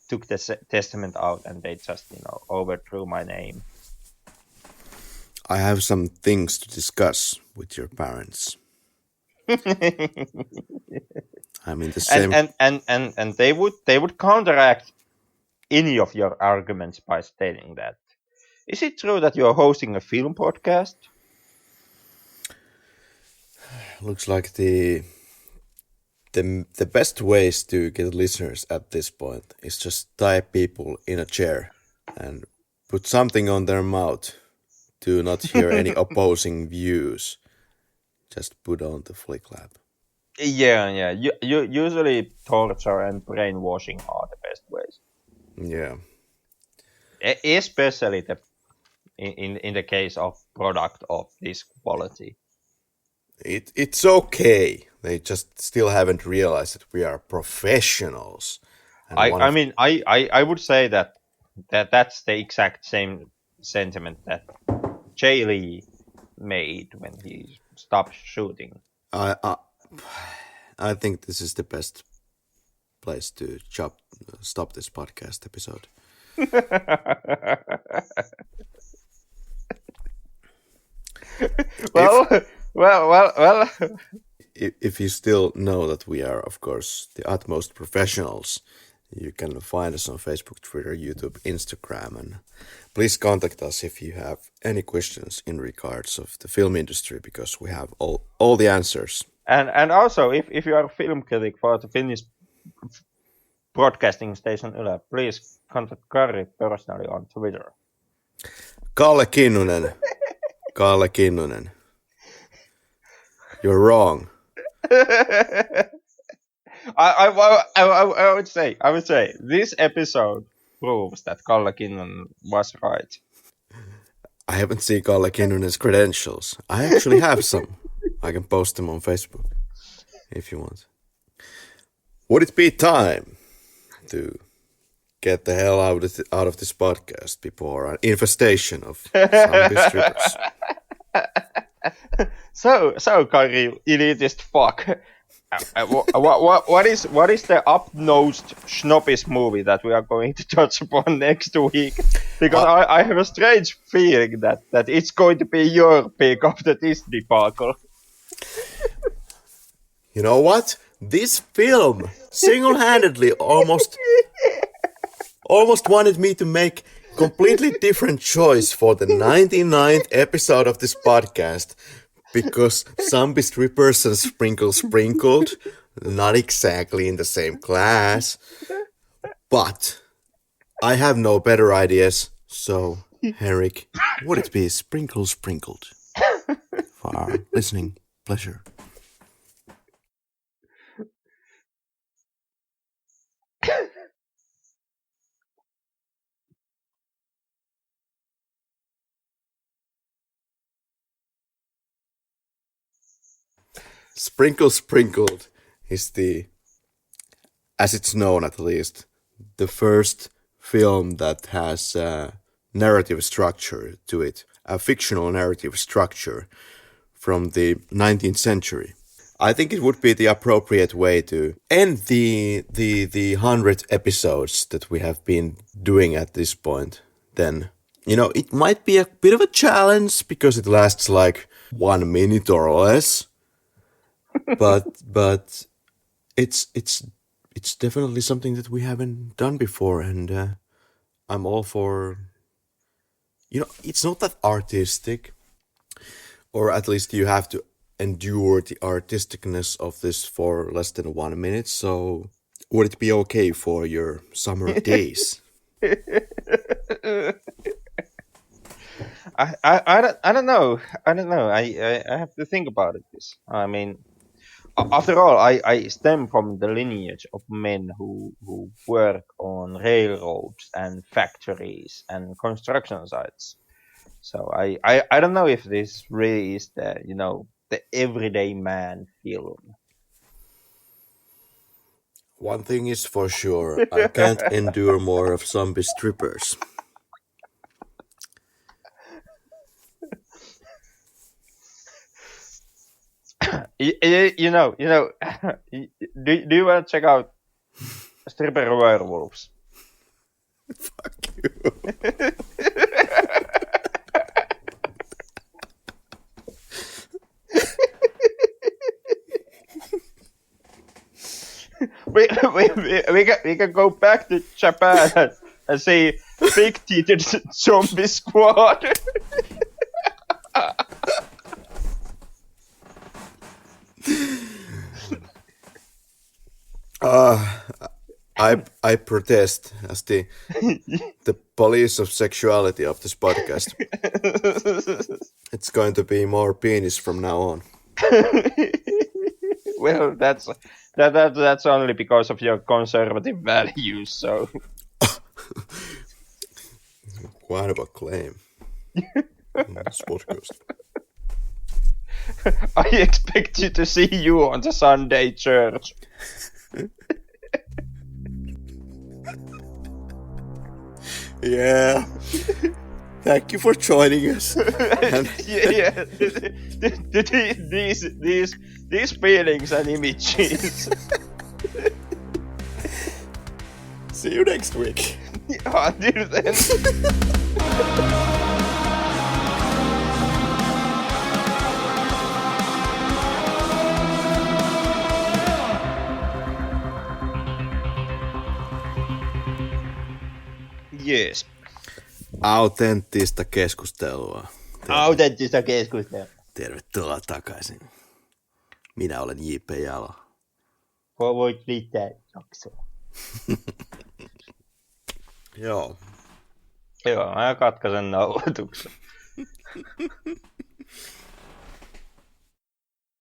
took the testament out and they just overthrew my name. I have some things to discuss with your parents. I'm in the and, same. and and and and they would counteract any of your arguments by stating that, is it true that you are hosting a film podcast? Looks like the best ways to get listeners at this point is just tie people in a chair and put something on their mouth to not hear any opposing views. Just put on the Flick Lab. Yeah. You usually torture and brainwashing are the best ways. Yeah. Especially in the case of product of this quality. It's okay. They just still haven't realized that we are professionals. And I one I of mean I would say that's the exact same sentiment that Jay Lee made when he stopped shooting. I I, I think this is the best place to stop this podcast episode. If well, well. if you still know that we are, of course, the utmost professionals, you can find us on Facebook, Twitter, YouTube, Instagram, and please contact us if you have any questions in regards of the film industry, because we have all the answers. And also, if you are a film critic for the Finnish broadcasting station Yle, please contact Kari personally on Twitter. Kalle Kinnunen, Kalle Kinnunen, you're wrong. I would say this episode proves that Kalle Kinnunen was right. I haven't seen Kalle Kinnunen's credentials. I actually have some. I can post them on Facebook if you want. Would it be time to get the hell out of this podcast before an infestation of zombie strippers? So Kari, elitist fuck. What is the up-nosed snobbish movie that we are going to touch upon next week? Because I have a strange feeling that it's going to be your pick of the Disney debacle. You know what? This film single-handedly almost wanted me to make completely different choice for the 99th episode of this podcast, because zombie strippers and sprinkled, not exactly in the same class, but I have no better ideas. So, Henrik, would it be sprinkled for our listening pleasure? Sprinkled is the as it's known at least, the first film that has a narrative structure to it, a fictional narrative structure from the 19th century. I think it would be the appropriate way to end the 100 episodes that we have been doing at this point. Then, it might be a bit of a challenge because it lasts like 1 minute or less, but it's definitely something that we haven't done before, and I'm all for. It's not that artistic, or at least you have to endure the artisticness of this for less than 1 minute. So, would it be okay for your summer days? I don't know. I don't know. I have to think about it. This. I mean, after all, I stem from the lineage of men who work on railroads and factories and construction sites. So I don't know if this really is the everyday man film. One thing is for sure, I can't endure more of zombie strippers. Do you want to check out stripper werewolves? Fuck you. We can go back to Japan and say big teeted zombie squad. I protest as the police of sexuality of this podcast. It's going to be more penis from now on. Well, that's only because of your conservative values. So Quite of a claim. This podcast. I expect you to see you on the Sunday church. Yeah. Thank you for joining us. Yeah. These feelings and images. See you next week. Until then. Yes. Autenttista keskustelua. Autenttista keskustelua. Tervetuloa takaisin. Minä olen J.P. Jalo. Voit liittää jaksoa. Joo. Joo, mä katkaisen nauhoituksen.